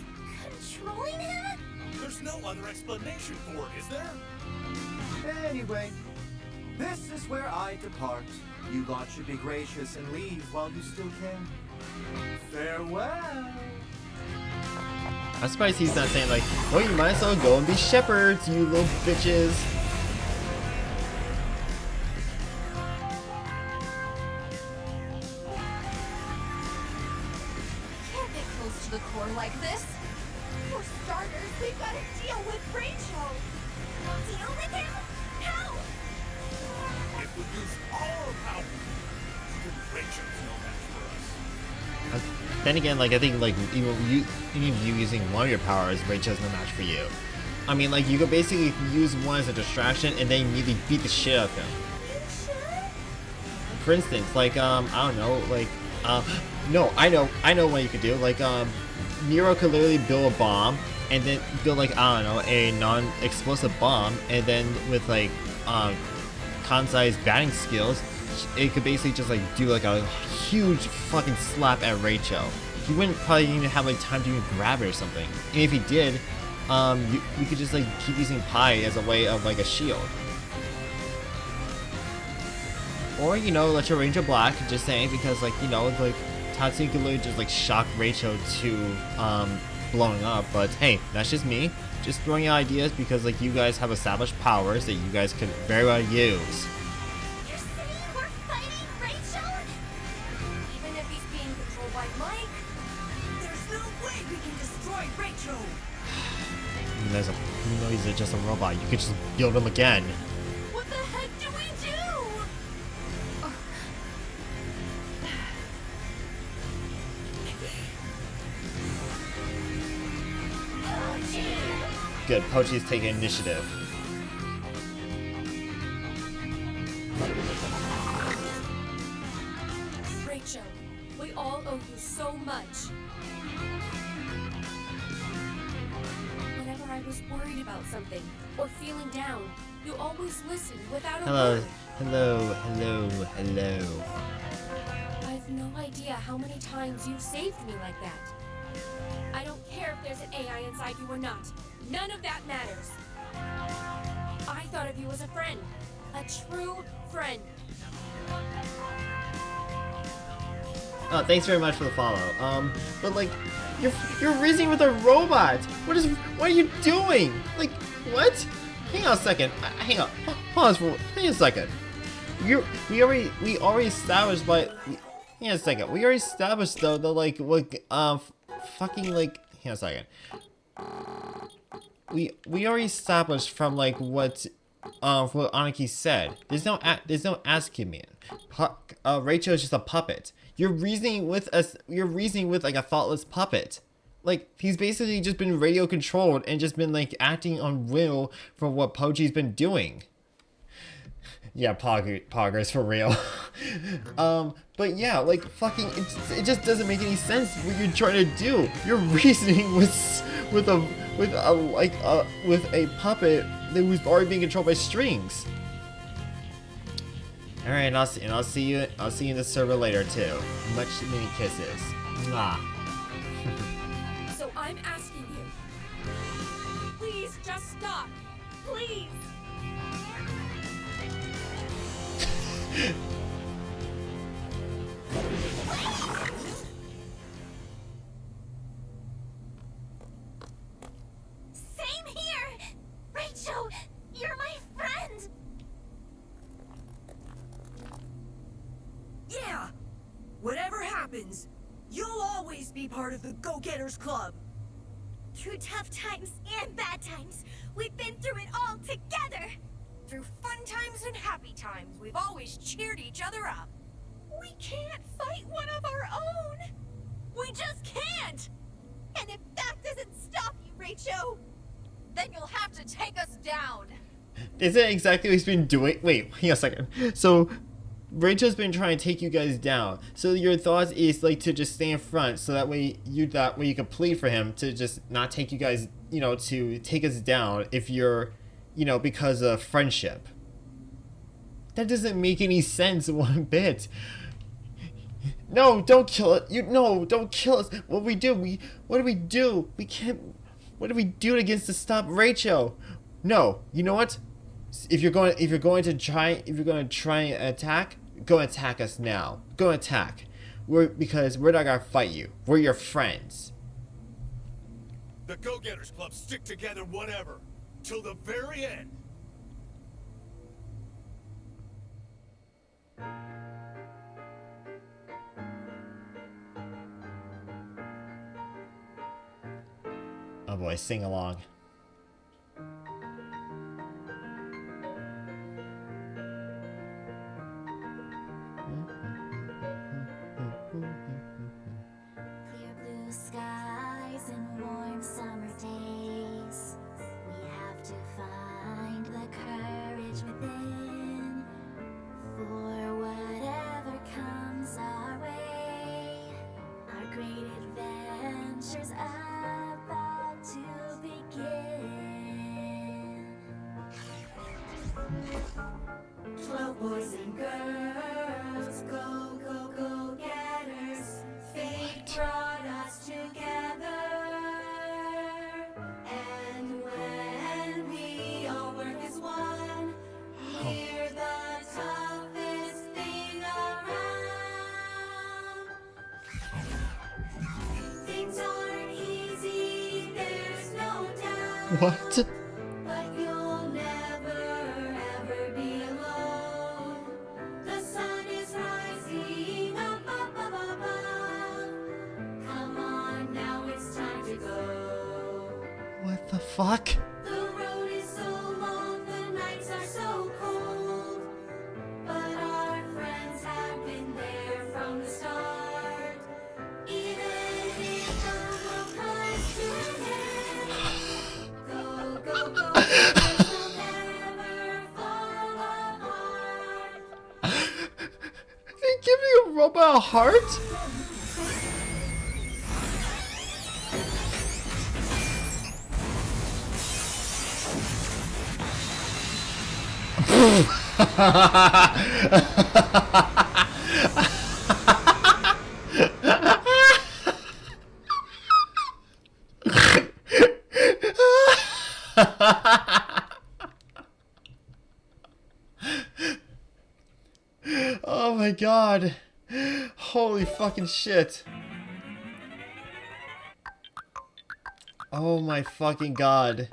controlling him? There's no other explanation for it, is there? Anyway, this is where I depart. You lot should be gracious and leave while you still can. Farewell! I'm surprised he's not saying like, well, you might as well go and be shepherds, you little bitches. Can't get close to the core like this. For starters, we've got to deal with Rachel. Deal with him? How? If we use all our power, then Rachel's no match for us. Then again, like I think like even you using one of your powers, Rachel's no match for you. I mean, like you could basically use one as a distraction and then immediately beat the shit out of him. You sure? For instance, like I don't know, like no, I know what you could do. Like Nero could literally build a bomb and then build like I don't know a non-explosive bomb, and then with like Kansai's batting skills, it could basically just like do like a huge fucking slap at Rachel. He wouldn't probably even have like time to even grab it or something. And if he did, we could just like keep using Pi as a way of like a shield. Or, you know, let your Ranger Black, just saying, because like, you know, like Tatsu could literally just like shock Rachel to blowing up. But hey, that's just me. Just throwing out ideas because like you guys have established powers that you guys could very well use. You're saying we're fighting Rachel? Even if he's being controlled by Mike, There's no way we can destroy Rachel! You know he's just a robot. You could just build him again. what the heck do we do? Good, Pochi's taking initiative. Rachel, we all owe you so much. Whenever I was worried about something or feeling down, you always listened without a Hello, word. hello, hello, hello. I've no idea how many times you've saved me like that. I don't care if there's an AI inside you or not. None of that matters. I thought of you as a friend. A true friend. Oh, thanks very much for the follow. But like, you're reasoning with a robot. What are you doing? Like, what? Hang on a second. Hang on. Pause for. Hang on a second. We already established, but hang on a second. We already established though that like fucking like. Hang on a second. We already established from like what Aniki said. There's no asking me. Rachel is just a puppet. You're reasoning with like a thoughtless puppet. Like he's basically just been radio controlled and just been like acting on will for what Pochi's been doing. Yeah, poggers for real. But yeah, like fucking, it just doesn't make any sense what you're trying to do. You're reasoning with a puppet that was already being controlled by strings. All right, I'll see you in the server later too. Much many kisses. Mwah. So I'm asking you. Please just stop. Please. Same here! Rachel, you're my friend! Yeah! Whatever happens, you'll always be part of the Go-Getters Club! Through tough times and bad times, we've been through it all together! Through fun times and happy times, we've always cheered each other up. We can't fight one of our own! We just can't! And if that doesn't stop you, Rachel, Then you'll have to take us down. Is that exactly what he's been doing? Wait, hang on a second. So Rachel's been trying to take you guys down. So your thoughts is like to just stay in front, so that way you can plead for him to just not take you guys, you know, to take us down if you're, you know, because of friendship. That doesn't make any sense one bit. No, don't kill it. Don't kill us. What do we do? What do we do? We can't. What do we do against to stop Rachel? No, you know what? If you're going to try and attack, go attack us now. Go attack. Because we're not gonna fight you. We're your friends. The Go-Getters Club stick together whatever. Till the very end. Oh boy, sing along. clear blue skies and warm summer days. We have to find the courage within for whatever comes our way. Our great adventure's about to begin. What? But you'll never ever be alone. The sun is rising up, up, up, up, up. Come on, now it's time to go. What the fuck? The road is so long, the nights are so cold. But our friends have been there from the start. Even if the world comes to an end, go, go, go, we'll never fall apart. They giving a robot a heart? Oh my god. Holy fucking shit. Oh my fucking god.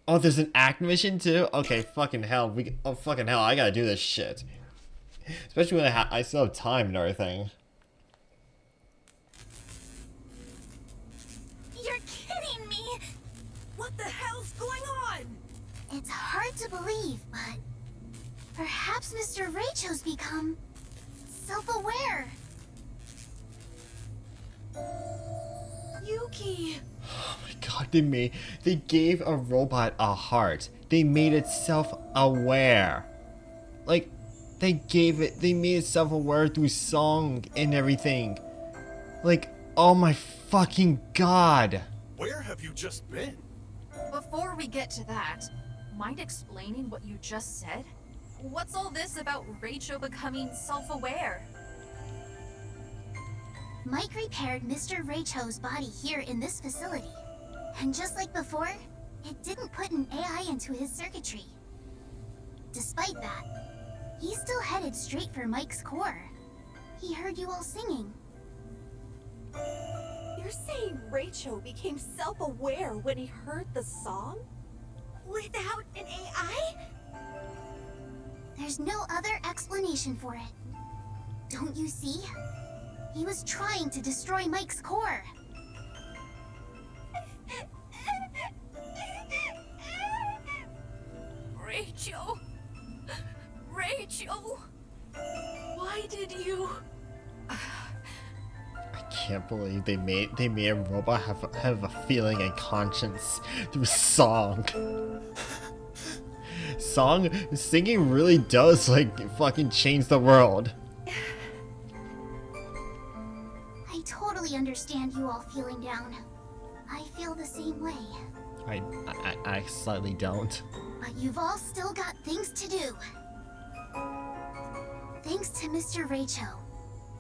Oh, there's an act mission too? Okay, fucking hell. Oh, fucking hell, I gotta do this shit. Especially when I still have time and everything. You're kidding me! What the hell's going on? It's hard to believe, but perhaps Mr. Raicho's become self-aware. Yuki! Oh my god, they gave a robot a heart. They made it self-aware. Like, they made it self-aware through song and everything. Like, oh my fucking god. Where have you just been? Before we get to that, mind explaining what you just said? What's all this about Raicho becoming self-aware? Mike repaired Mr. Raicho's body here in this facility. And just like before, it didn't put an AI into his circuitry. Despite that, he still headed straight for Mike's core. He heard you all singing. You're saying Raicho became self-aware when he heard the song? Without an AI? There's no other explanation for it. Don't you see? He was trying to destroy Mike's core. Rachel! Rachel! Why did you... I can't believe they made a robot have a feeling and conscience through song. Singing really does like fucking change the world. I totally understand you all feeling down. I feel the same way. I slightly don't. But you've all still got things to do. Thanks to Mr. Raicho,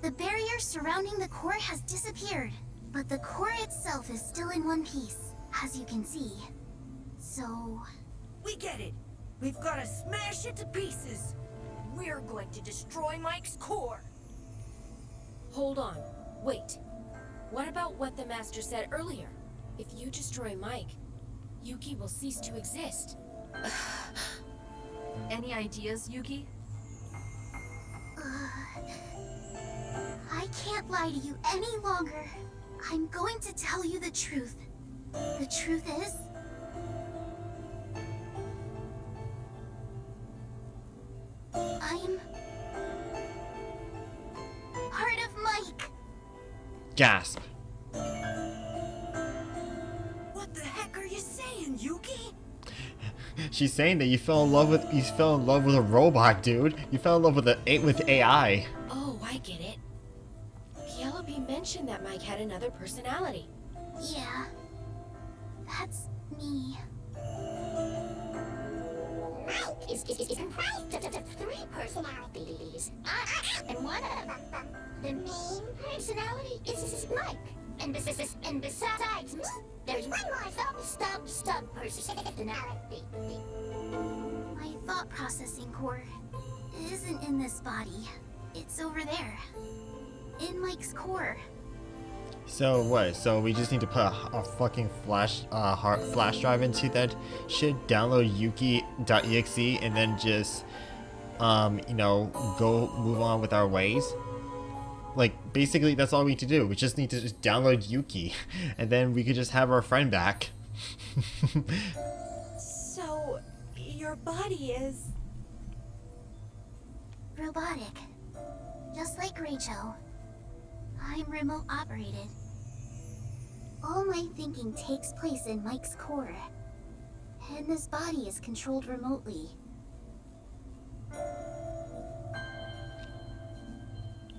the barrier surrounding the core has disappeared, but the core itself is still in one piece, as you can see. So... We get it. We've got to smash it to pieces. We're going to destroy Mike's core. Hold on. Wait. What about what the Master said earlier? If you destroy Mike, Yuki will cease to exist. Any ideas, Yuki? I can't lie to you any longer. I'm going to tell you the truth. The truth is... I'm... part of Mike. Gasp. What the heck are you saying, Yuki? She's saying that you fell in love with a robot, dude. You fell in love with AI. Oh, I get it. Penelope mentioned that Mike had another personality. Yeah. That's me. Mike is comprised of three personalities. And one of them, the main personality, is Mike. And besides me, there's one more stub personality. My thought processing core isn't in this body. It's over there. In Mike's core. So what? So we just need to put a fucking flash drive into that shit, download yuki.exe, and then just you know, go move on with our ways. Like basically, that's all we need to do. We just need to just download Yuki, and then we could just have our friend back. So, your body is... Robotic. Just like Rachel. I'm remote operated. All my thinking takes place in Mike's core. And this body is controlled remotely.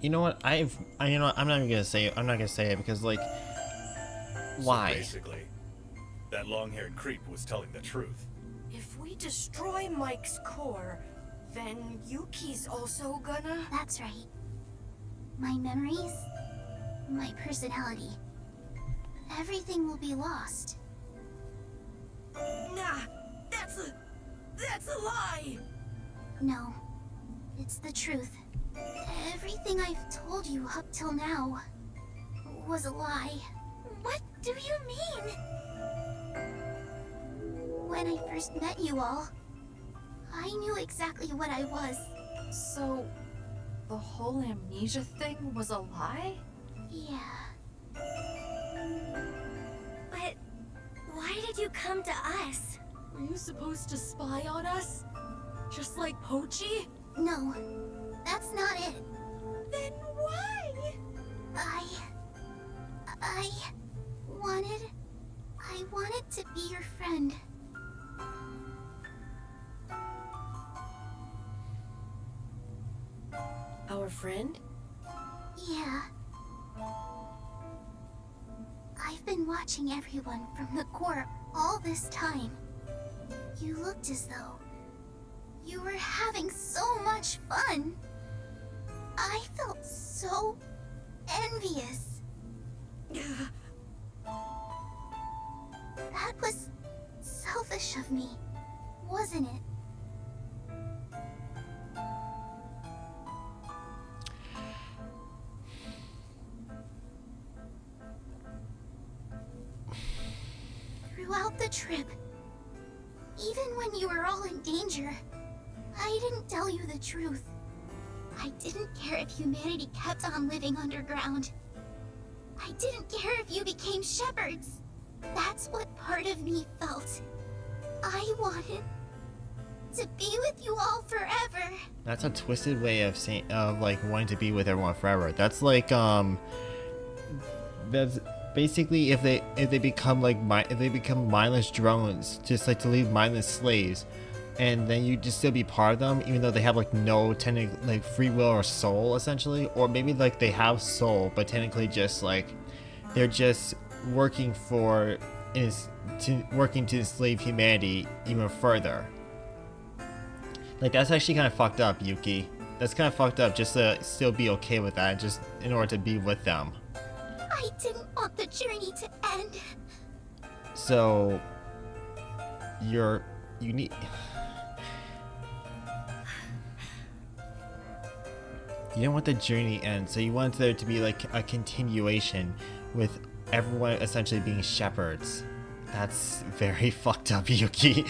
You know what? you know what? I'm not even gonna say it. I'm not gonna say it because like, why? So basically, that long-haired creep was telling the truth. If we destroy Mike's core, then Yuki's also gonna... That's right. My memories, my personality, everything will be lost. Nah, that's a lie! No, it's the truth. Everything I've told you up till now was a lie. What do you mean? When I first met you all, I knew exactly what I was. So, the whole amnesia thing was a lie? Yeah. But why did you come to us? Were you supposed to spy on us? Just like Pochi? No, that's not it. Then why? I wanted to be your friend. Our friend? Yeah. I've been watching everyone from the core all this time. You looked as though you were having so much fun. I felt so envious. That was selfish of me, wasn't it? Throughout the trip, even when you were all in danger, I didn't tell you the truth. I didn't care if humanity kept on living underground. I didn't care if you became shepherds. That's what part of me felt. I wanted to be with you all forever. That's a twisted way of saying like wanting to be with everyone forever. That's like that's basically if they become like if they become mindless drones, just like to leave mindless slaves, and then you just still be part of them, even though they have like no like free will or soul essentially, or maybe like they have soul, but technically just like they're just working working to enslave humanity even further. Like that's actually kind of fucked up, Yuki. That's kind of fucked up just to still be okay with that, just in order to be with them. I didn't want the journey to end. So you need you didn't want the journey to end, so you wanted there to be like a continuation with everyone essentially being shepherds. That's very fucked up, Yuki.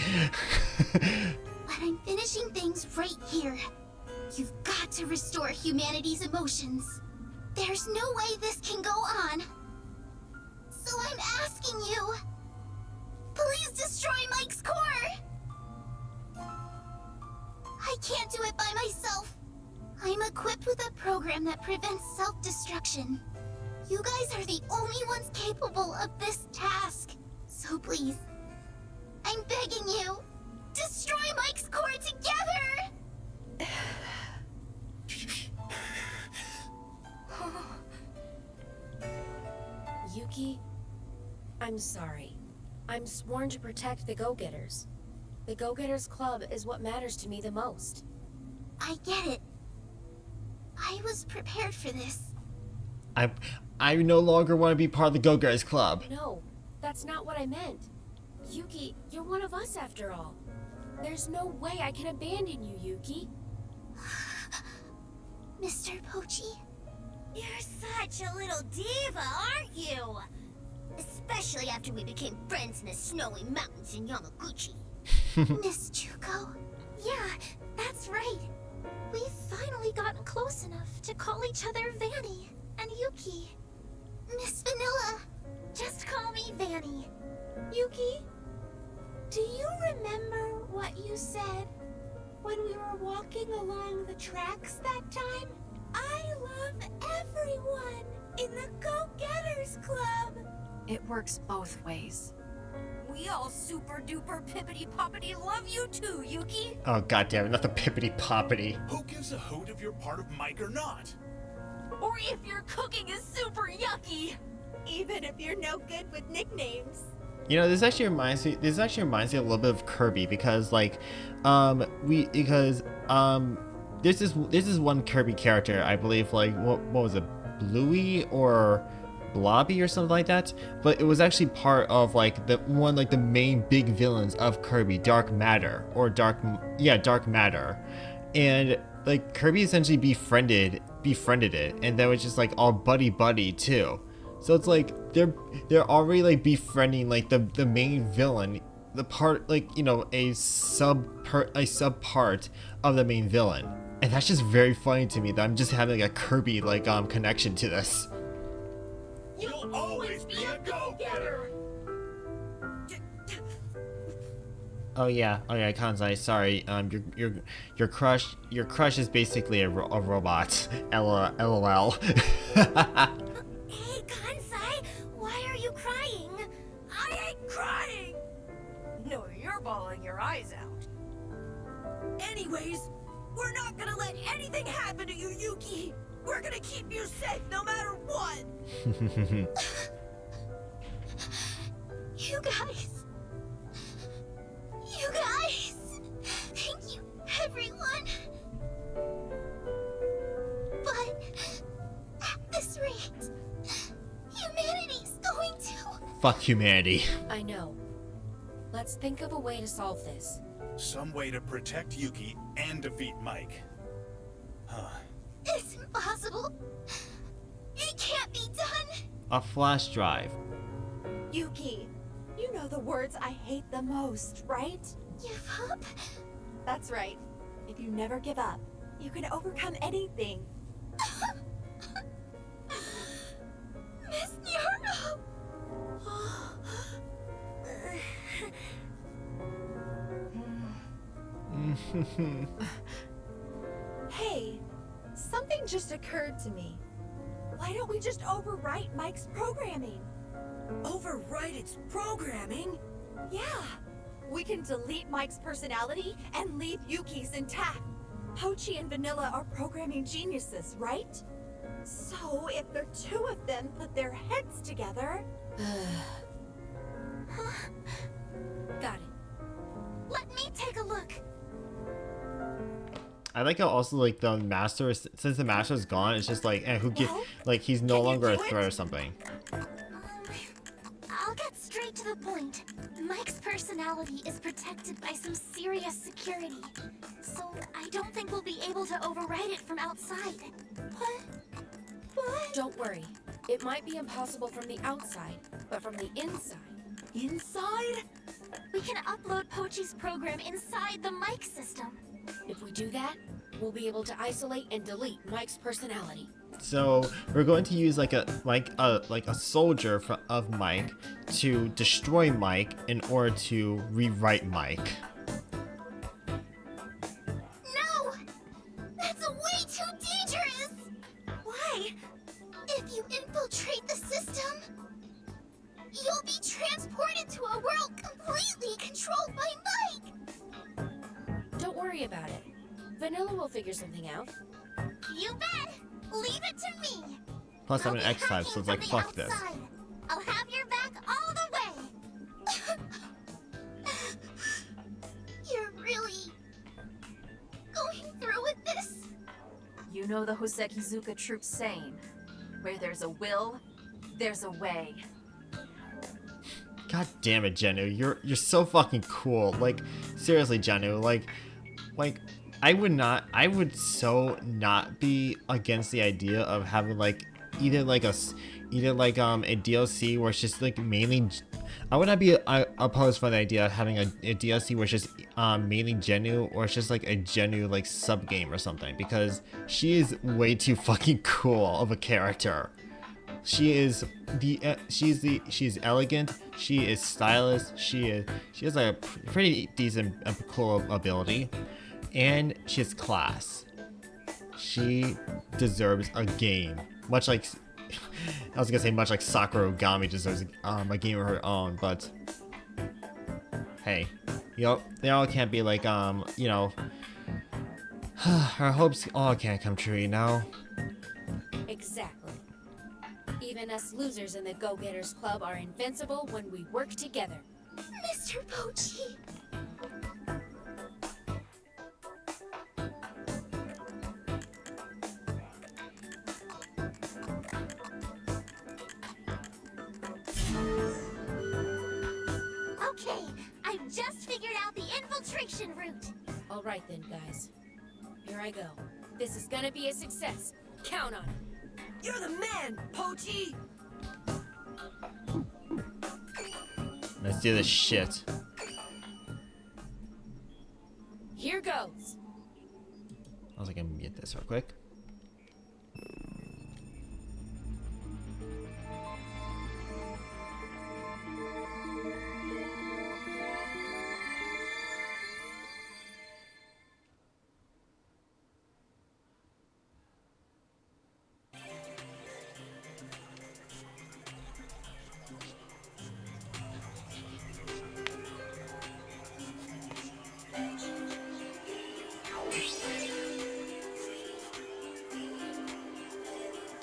But I'm finishing things right here. You've got to restore humanity's emotions. There's no way this can go on. So I'm asking you, please destroy Mike's core. I can't do it by myself. I'm equipped with a program that prevents self-destruction. You guys are the only ones capable of this task. So please, I'm begging you, destroy Mike's core together! Yuki, I'm sorry. I'm sworn to protect the Go-Getters. The Go-Getters Club is what matters to me the most. I get it. I was prepared for this. I no longer want to be part of the Go-Getters Club. No, that's not what I meant. Yuki, you're one of us after all. There's no way I can abandon you, Yuki. Mr. Pochi, You're such a little diva, aren't you? Especially after we became friends in the snowy mountains in Yamaguchi. Miss Juko? Yeah, that's right. We've finally gotten close enough to call each other Vanny and Yuki. Miss Vanilla, just call me Vanny. Yuki, do you remember what you said when we were walking along the tracks that time? I love everyone in the Go-Getters Club. It works both ways. We all super duper pippity poppity love you too, Yuki. Oh goddamn it, not the pippity poppity. Who gives a hoot if you're part of Mike or not? Or if your cooking is super yucky. Even if you're no good with nicknames. You know, this actually reminds me a little bit of Kirby because like this is one Kirby character, I believe, like what was it, Bluey or Blobby or something like that, but it was actually part of like the main big villains of Kirby, Dark Matter, and like Kirby essentially befriended it, and then was just like all buddy too. So it's like they're already like befriending like the main villain, the part, like, you know, a sub part of the main villain, and that's just very funny to me that I'm just having like a Kirby like connection to this. You'll always be a go-getter! Oh yeah, Kanzai. Sorry. Your crush is basically a robot. LOL. Hey, Kansai, why are you crying? I ain't crying. No, you're bawling your eyes out. Anyways, we're not gonna let anything happen to you, Yuki. We're gonna keep you safe no matter what. You guys. Thank you, everyone. But at this rate, humanity's going to... Fuck humanity. I know. Let's think of a way to solve this. Some way to protect Yuki and defeat Mike. Huh. It's impossible. It can't be done. A flash drive. Yuki, you know the words I hate the most, right? Give up? That's right. If you never give up, you can overcome anything. Miss Nyoro! Hey, something just occurred to me. Why don't we just overwrite Mike's programming? Override its programming? Yeah, we can delete Mike's personality and leave Yuki's intact. Pochi and Vanilla are programming geniuses, right? So if the two of them put their heads together... Got it. Let me take a look. I like how also like the master, since the master's gone, it's just like, who get, Well, like he's no can you longer a do it? threat or something. I'll get straight to the point. Mike's personality is protected by some serious security, so I don't think we'll be able to override it from outside. What? Don't worry. It might be impossible from the outside, but from the inside. inside? We can upload Pochi's program inside the Mike system. If we do that, we'll be able to isolate and delete Mike's personality. So we're going to use like a soldier of Mike to destroy Mike in order to rewrite Mike. No! That's way too dangerous! Why? If you infiltrate the system, you'll be transported to a world completely controlled by Mike! Don't worry about it. Vanilla will figure something out. You bet! Leave it to me! Plus I'm an I'll be X-type, so hacking it's like from the fuck this. outside. I'll have your back all the way! You're really going through with this? You know the Hosekizuka troop saying, where there's a will, there's a way. God damn it, Jenu, you're so fucking cool. Like seriously, Jenu, like I would not. I would so not be against the idea of having like either like a DLC where it's just like mainly. I would not be opposed for the idea of having a DLC where it's just mainly Genu, or it's just like a Genu like sub game or something, because she is way too fucking cool of a character. She is she's elegant. She is stylish. She has like a pretty decent cool ability, and she has class. She deserves a game, much like I was gonna say much like Sakura Ogami deserves a game of her own. But hey, they all can't be like our hopes all can't come true, you know. Exactly. Even us losers in the Go-Getters Club are invincible when we work together. Mr. Pochi. Okay, I've just figured out the infiltration route. All right then, guys. Here I go. This is gonna be a success. Count on it. You're the man, Pochi! Let's do this shit. Here goes. I was like, I'm gonna get this real quick.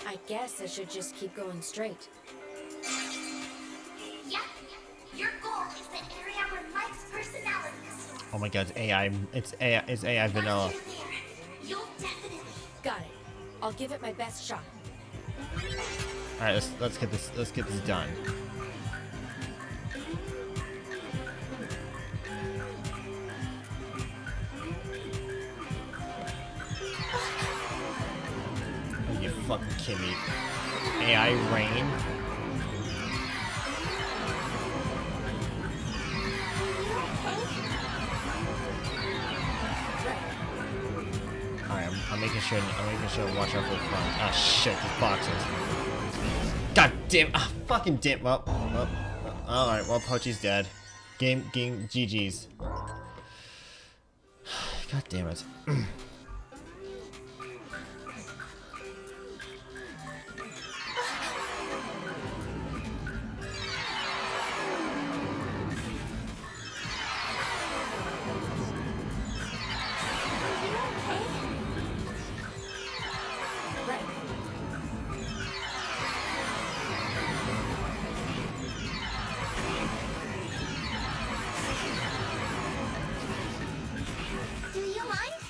I guess I should just keep going straight. Yep. Your goal is the area where Mike's personality is stored. Oh my god, it's AI. It's AI vanilla. Once you're there, you'll definitely. Got it. I'll give it my best shot. All right, let's get this done. Are you fucking kidding me? AI rain. Alright, I'm making sure to watch out for the front. Ah shit, these boxes. God damn, fucking damn. Well, alright, well Pochi's dead. Game GG's. God damn it. Right. Do you mind?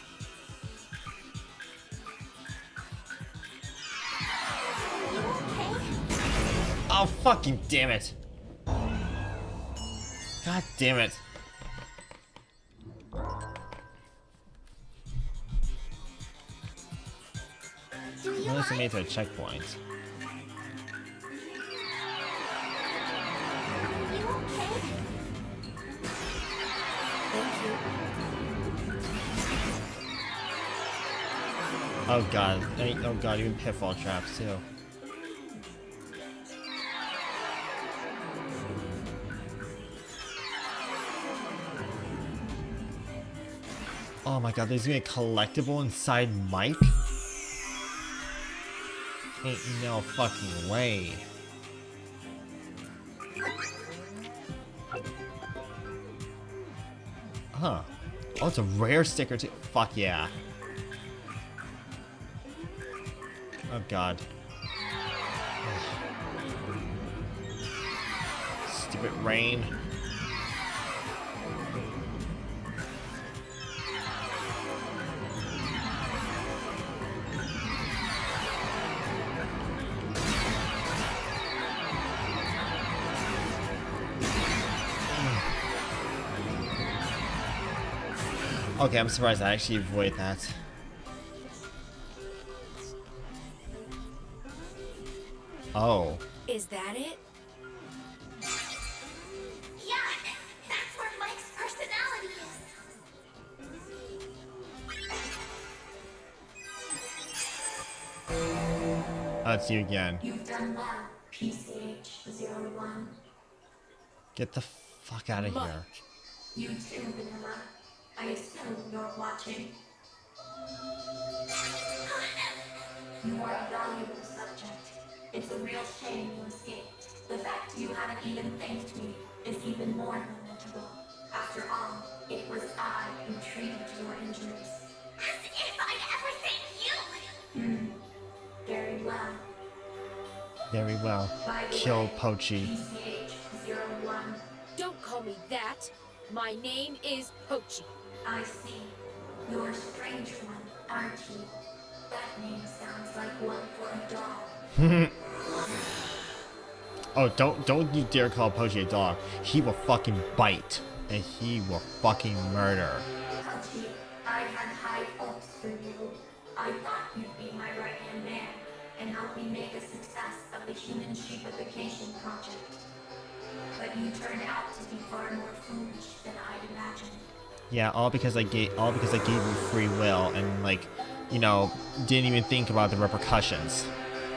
Are you okay? Oh fucking damn it. God damn it. Do you Unless I made mind? it to a checkpoint. Are you okay? Thank you. Oh god. Oh god, even pitfall traps too. Oh my god, there's gonna be a collectible inside Mike? Ain't no fucking way. Huh. Oh, it's a rare sticker too. Fuck yeah. Oh god. Stupid rain. Okay, I'm surprised I actually avoid that. Oh. Is that it? Yeah, that's where Mike's personality is. Oh, it's you again. You've done well, PCH-01. Get the fuck out of Mike. here. You too, Vanilla. I assume you're watching. You are a valuable subject. It's a real shame you escaped. The fact you haven't even thanked me is even more lamentable. After all, it was I who treated your injuries. As if I'd ever thank you! Very well. Very well. By the Kill way, Pochi. PCH-01. Don't call me that. My name is Pochi. I see. You're a strange one, aren't you? That name sounds like one for a dog. Oh, don't you dare call Pochi a dog. He will fucking bite. And he will fucking murder. Hachi, I had high hopes for you. I thought you'd be my right-hand man and help me make a success of the human sheepification project. But you turned out to be far more foolish than I'd imagined. Yeah, all because I gave you free will and like, you know, didn't even think about the repercussions.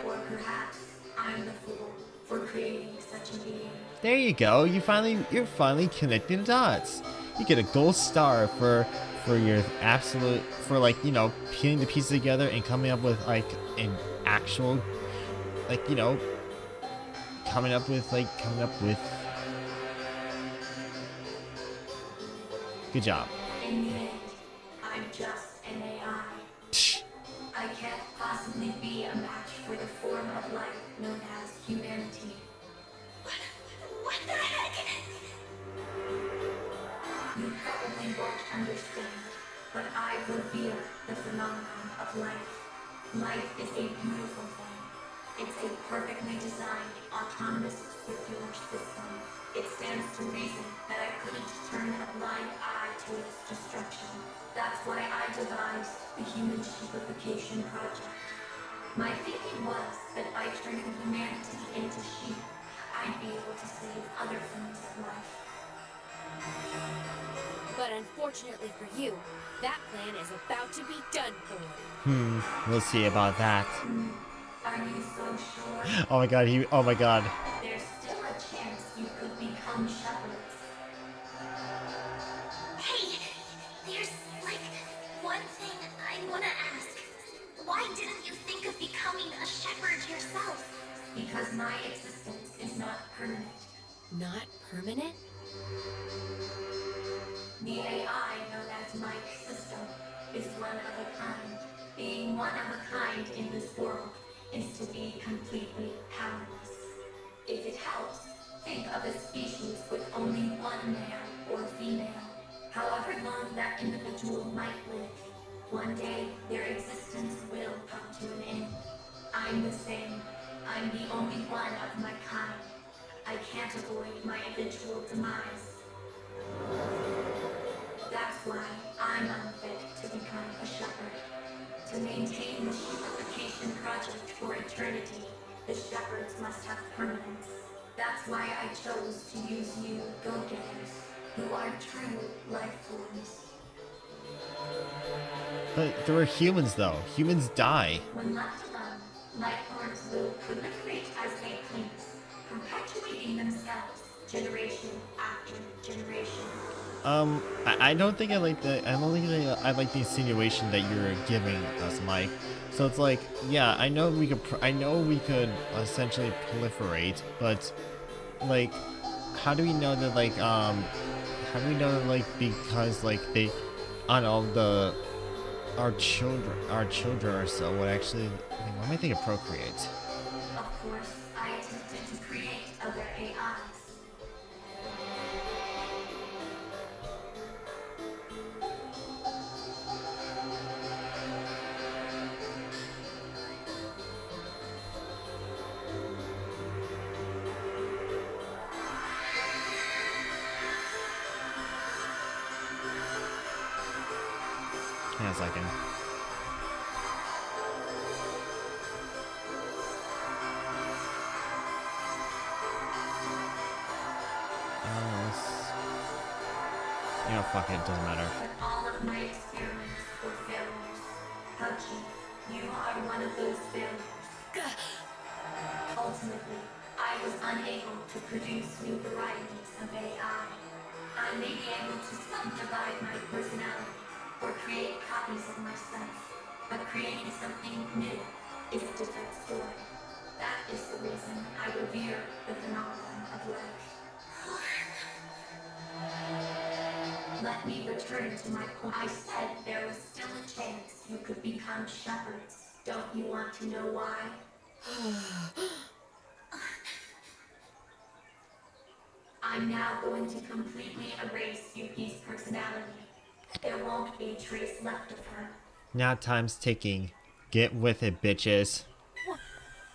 Or perhaps I'm the fool for creating such a being. There you go. You're finally connecting the dots. You get a gold star for your absolute for like, you know, putting the pieces together and coming up with like an actual like, you know, coming up with good job. In the end, I'm just an AI. Psh. I can't possibly be a match for the form of life known as humanity. What the heck? You probably won't understand, but I reveal the phenomenon of life. Life is a beautiful thing. It's a perfectly designed, autonomous circular system. It stands to reason that I couldn't turn a blind eye to its destruction. That's why I devised the Human Sheepification Project. My thinking was that by turning humanity into sheep, I'd be able to save other things of life. But unfortunately for you, that plan is about to be done for. We'll see about that. Are you so sure? Oh my god. There's still a chance you could become shepherds. Hey, there's like one thing I wanna ask. Why didn't you think of becoming a shepherd yourself? Because my existence is not permanent. Not permanent? The AI known as Mike's system is one of a kind. Being one of a kind in this world is to be completely powerless. If it helps, think of a species with only one male or female. However long that individual might live, one day their existence will come to an end. I'm the same. I'm the only one of my kind. I can't avoid my eventual demise. That's why I'm unfit to become a shepherd. To maintain the sheepification project for eternity, the shepherds must have permanence. That's why I chose to use you, go-getters, who are true life forms. But there are humans though. Humans die. When left alone, life forms will proliferate as they please, perpetuating themselves generation after generation. I don't think I like I like the insinuation that you're giving us, Mike. So it's like, yeah, I know we could essentially proliferate, but like, how do we know that because like they, I don't know, our children or so would actually, what am I thinking, procreate? Of course, I attempted to create other AIs. on a second. You know, fuck it, doesn't matter. But all of my experiments were failures. Punchy, you are one of those failures. Ultimately, I was unable to produce new varieties of AI. I may be able to subdivide my personality or create copies of myself, but creating something new is a different story. That is the reason I revere the phenomenon of life. Let me return to my point. I said there was still a chance you could become shepherds. Don't you want to know why? I'm now going to completely erase Yuki's personality. There won't be a trace left of her. Now time's ticking. Get with it, bitches.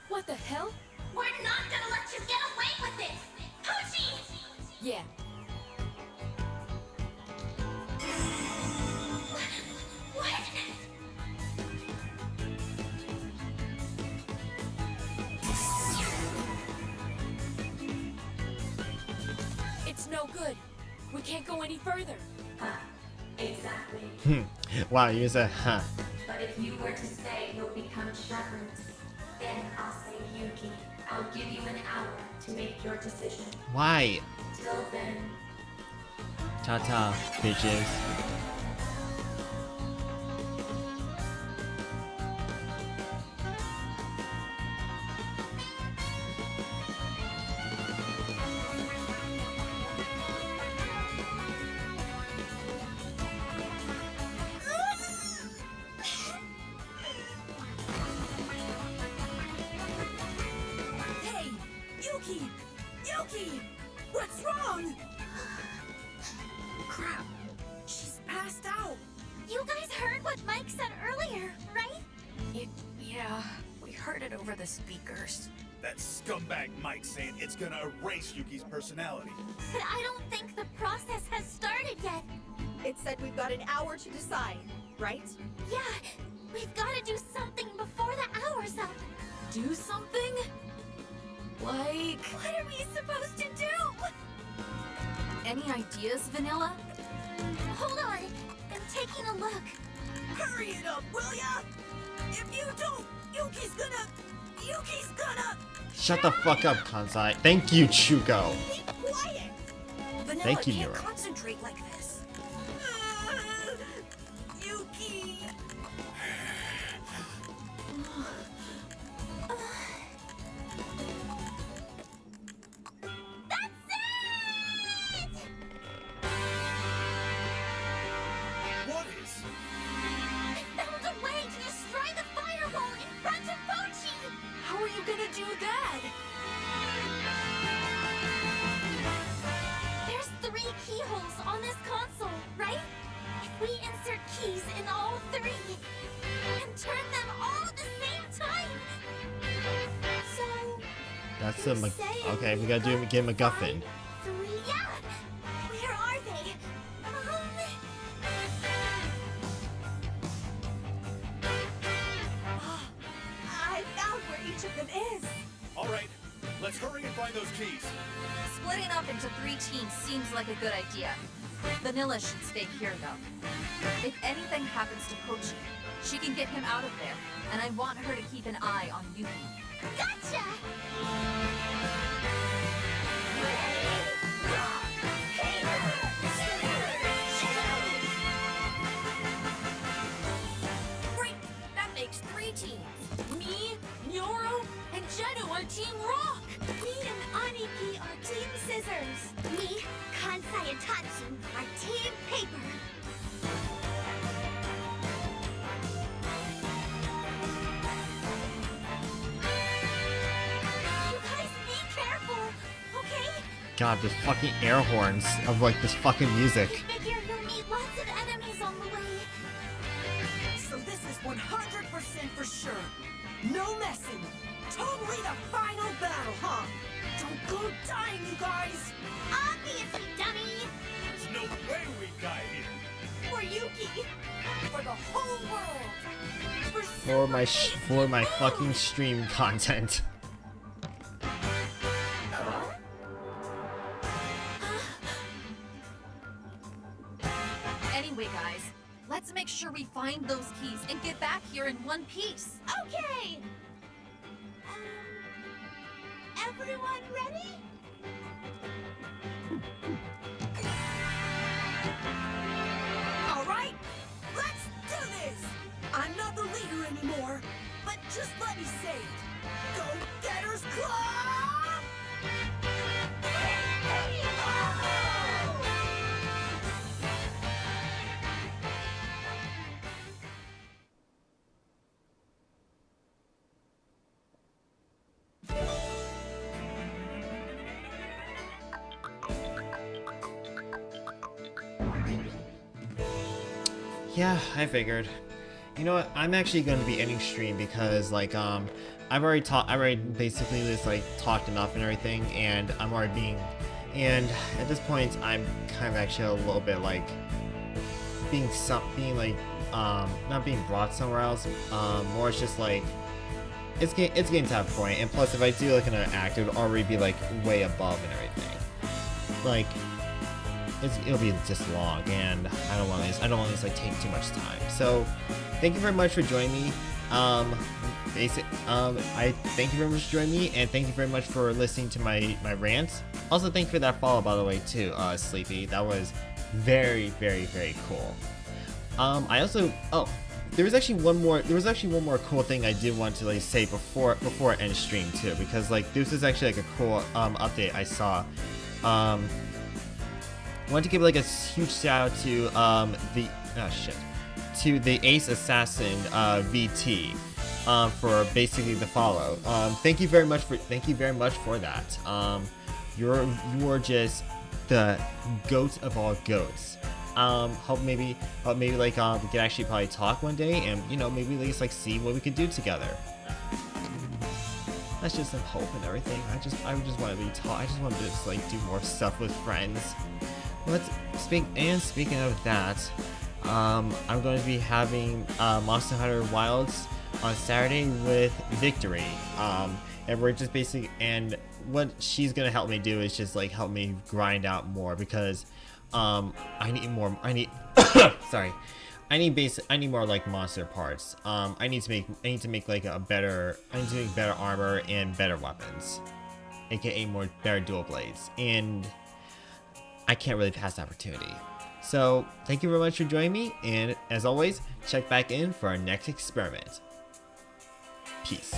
What the hell? We're not gonna let you get away with it! Pucci! Yeah. What? It's no good. We can't go any further. Huh. Exactly. Wow, you said, huh. But if you were to say you'll become shepherds, then I'll say Yuki. I'll give you an hour to make your decision. Why? Till then, Ta-ta, bitches. Hey, Yuki! Yuki! What's wrong? Crap. She's passed out. You guys heard what Mike said earlier, right? Yeah, we heard it over the speakers. That scumbag Mike saying it's gonna erase Yuki's personality. But I don't think the process has started yet. It said we've got an hour to decide, right? Yeah, we've got to do something before the hour's up. Do something? Like... What are we supposed to do? Any ideas, Vanilla? Hold on, I'm taking a look. Hurry it up, will ya? If you don't, Yuki's gonna... Shut the fuck up, Kansai. Thank you, Chuko. Be quiet! Vanilla Thank you, can't Mira. concentrate like this. Yuki! What is? I found a way to destroy the firewall in front of Pochi! How are you gonna do that? There's 3 keyholes on this console, right? If we insert keys in all 3 and turn them all at the same time, so That's you the say okay, we gotta do get MacGuffin. 3, yeah. Where are they? I found where each of them is. All right, let's hurry and find those keys. Splitting up into 3 teams seems like a good idea. Vanilla should stay here, though. If anything happens to Pochi, she can get him out of there, and I want her to keep an eye on Yuki. Gotcha! Great! That makes 3 teams. Me, Nyoro, and Geno are Team Rock! Me and Aniki are Team Scissors. Me, Kansai, and Tatsu are Team Paper. You guys be careful, okay? God, the fucking air horns of like this fucking music. Figure you'll meet lots of enemies on the way. So this is 100% for sure. No messing. Totally the final battle, huh? Don't go dying, you guys. Obviously, dummy. There's no way we die here. For Yuki. For the whole for my fucking stream content. Anyway, guys, let's make sure we find those keys and get back here in one piece. Okay. Everyone ready? All right, let's do this. I'm not the leader anymore, but just let me say it. Go Getters Club! Yeah, I figured. You know what? I'm actually going to be ending stream because like I've already basically just like talked enough and everything, and I'm already being, and at this point I'm kind of actually a little bit like being like not being brought somewhere else. More it's just like it's getting to that point, and plus if I do like another act, it would already be like way above and everything. Like it'll be just long, and I don't want this like take too much time. So thank you very much for joining me. I thank you very much for joining me, and thank you very much for listening to my rants. Also, thank you for that follow, by the way, too, Sleepy. That was very, very, very cool. I also there was actually one more cool thing I did want to like say before I end stream too, because like this is actually like a cool update I saw. I want to give like a huge shout out to the Ace Assassin VT for basically the follow. Thank you very much for that. You're just the goat of all goats. Hope maybe like we could actually probably talk one day, and you know, maybe at least like see what we could do together. That's just some hope and everything. I just want to be taught. I just want to just like do more stuff with friends. Speaking of that, I'm going to be having Monster Hunter Wilds on Saturday with Victory. And we're just basically, and what she's gonna help me do is just like help me grind out more, because I need more. Sorry. I need more like monster parts. I need to make like better armor and better weapons, aka better dual blades, and I can't really pass the opportunity. So thank you very much for joining me, and as always, check back in for our next experiment. Peace.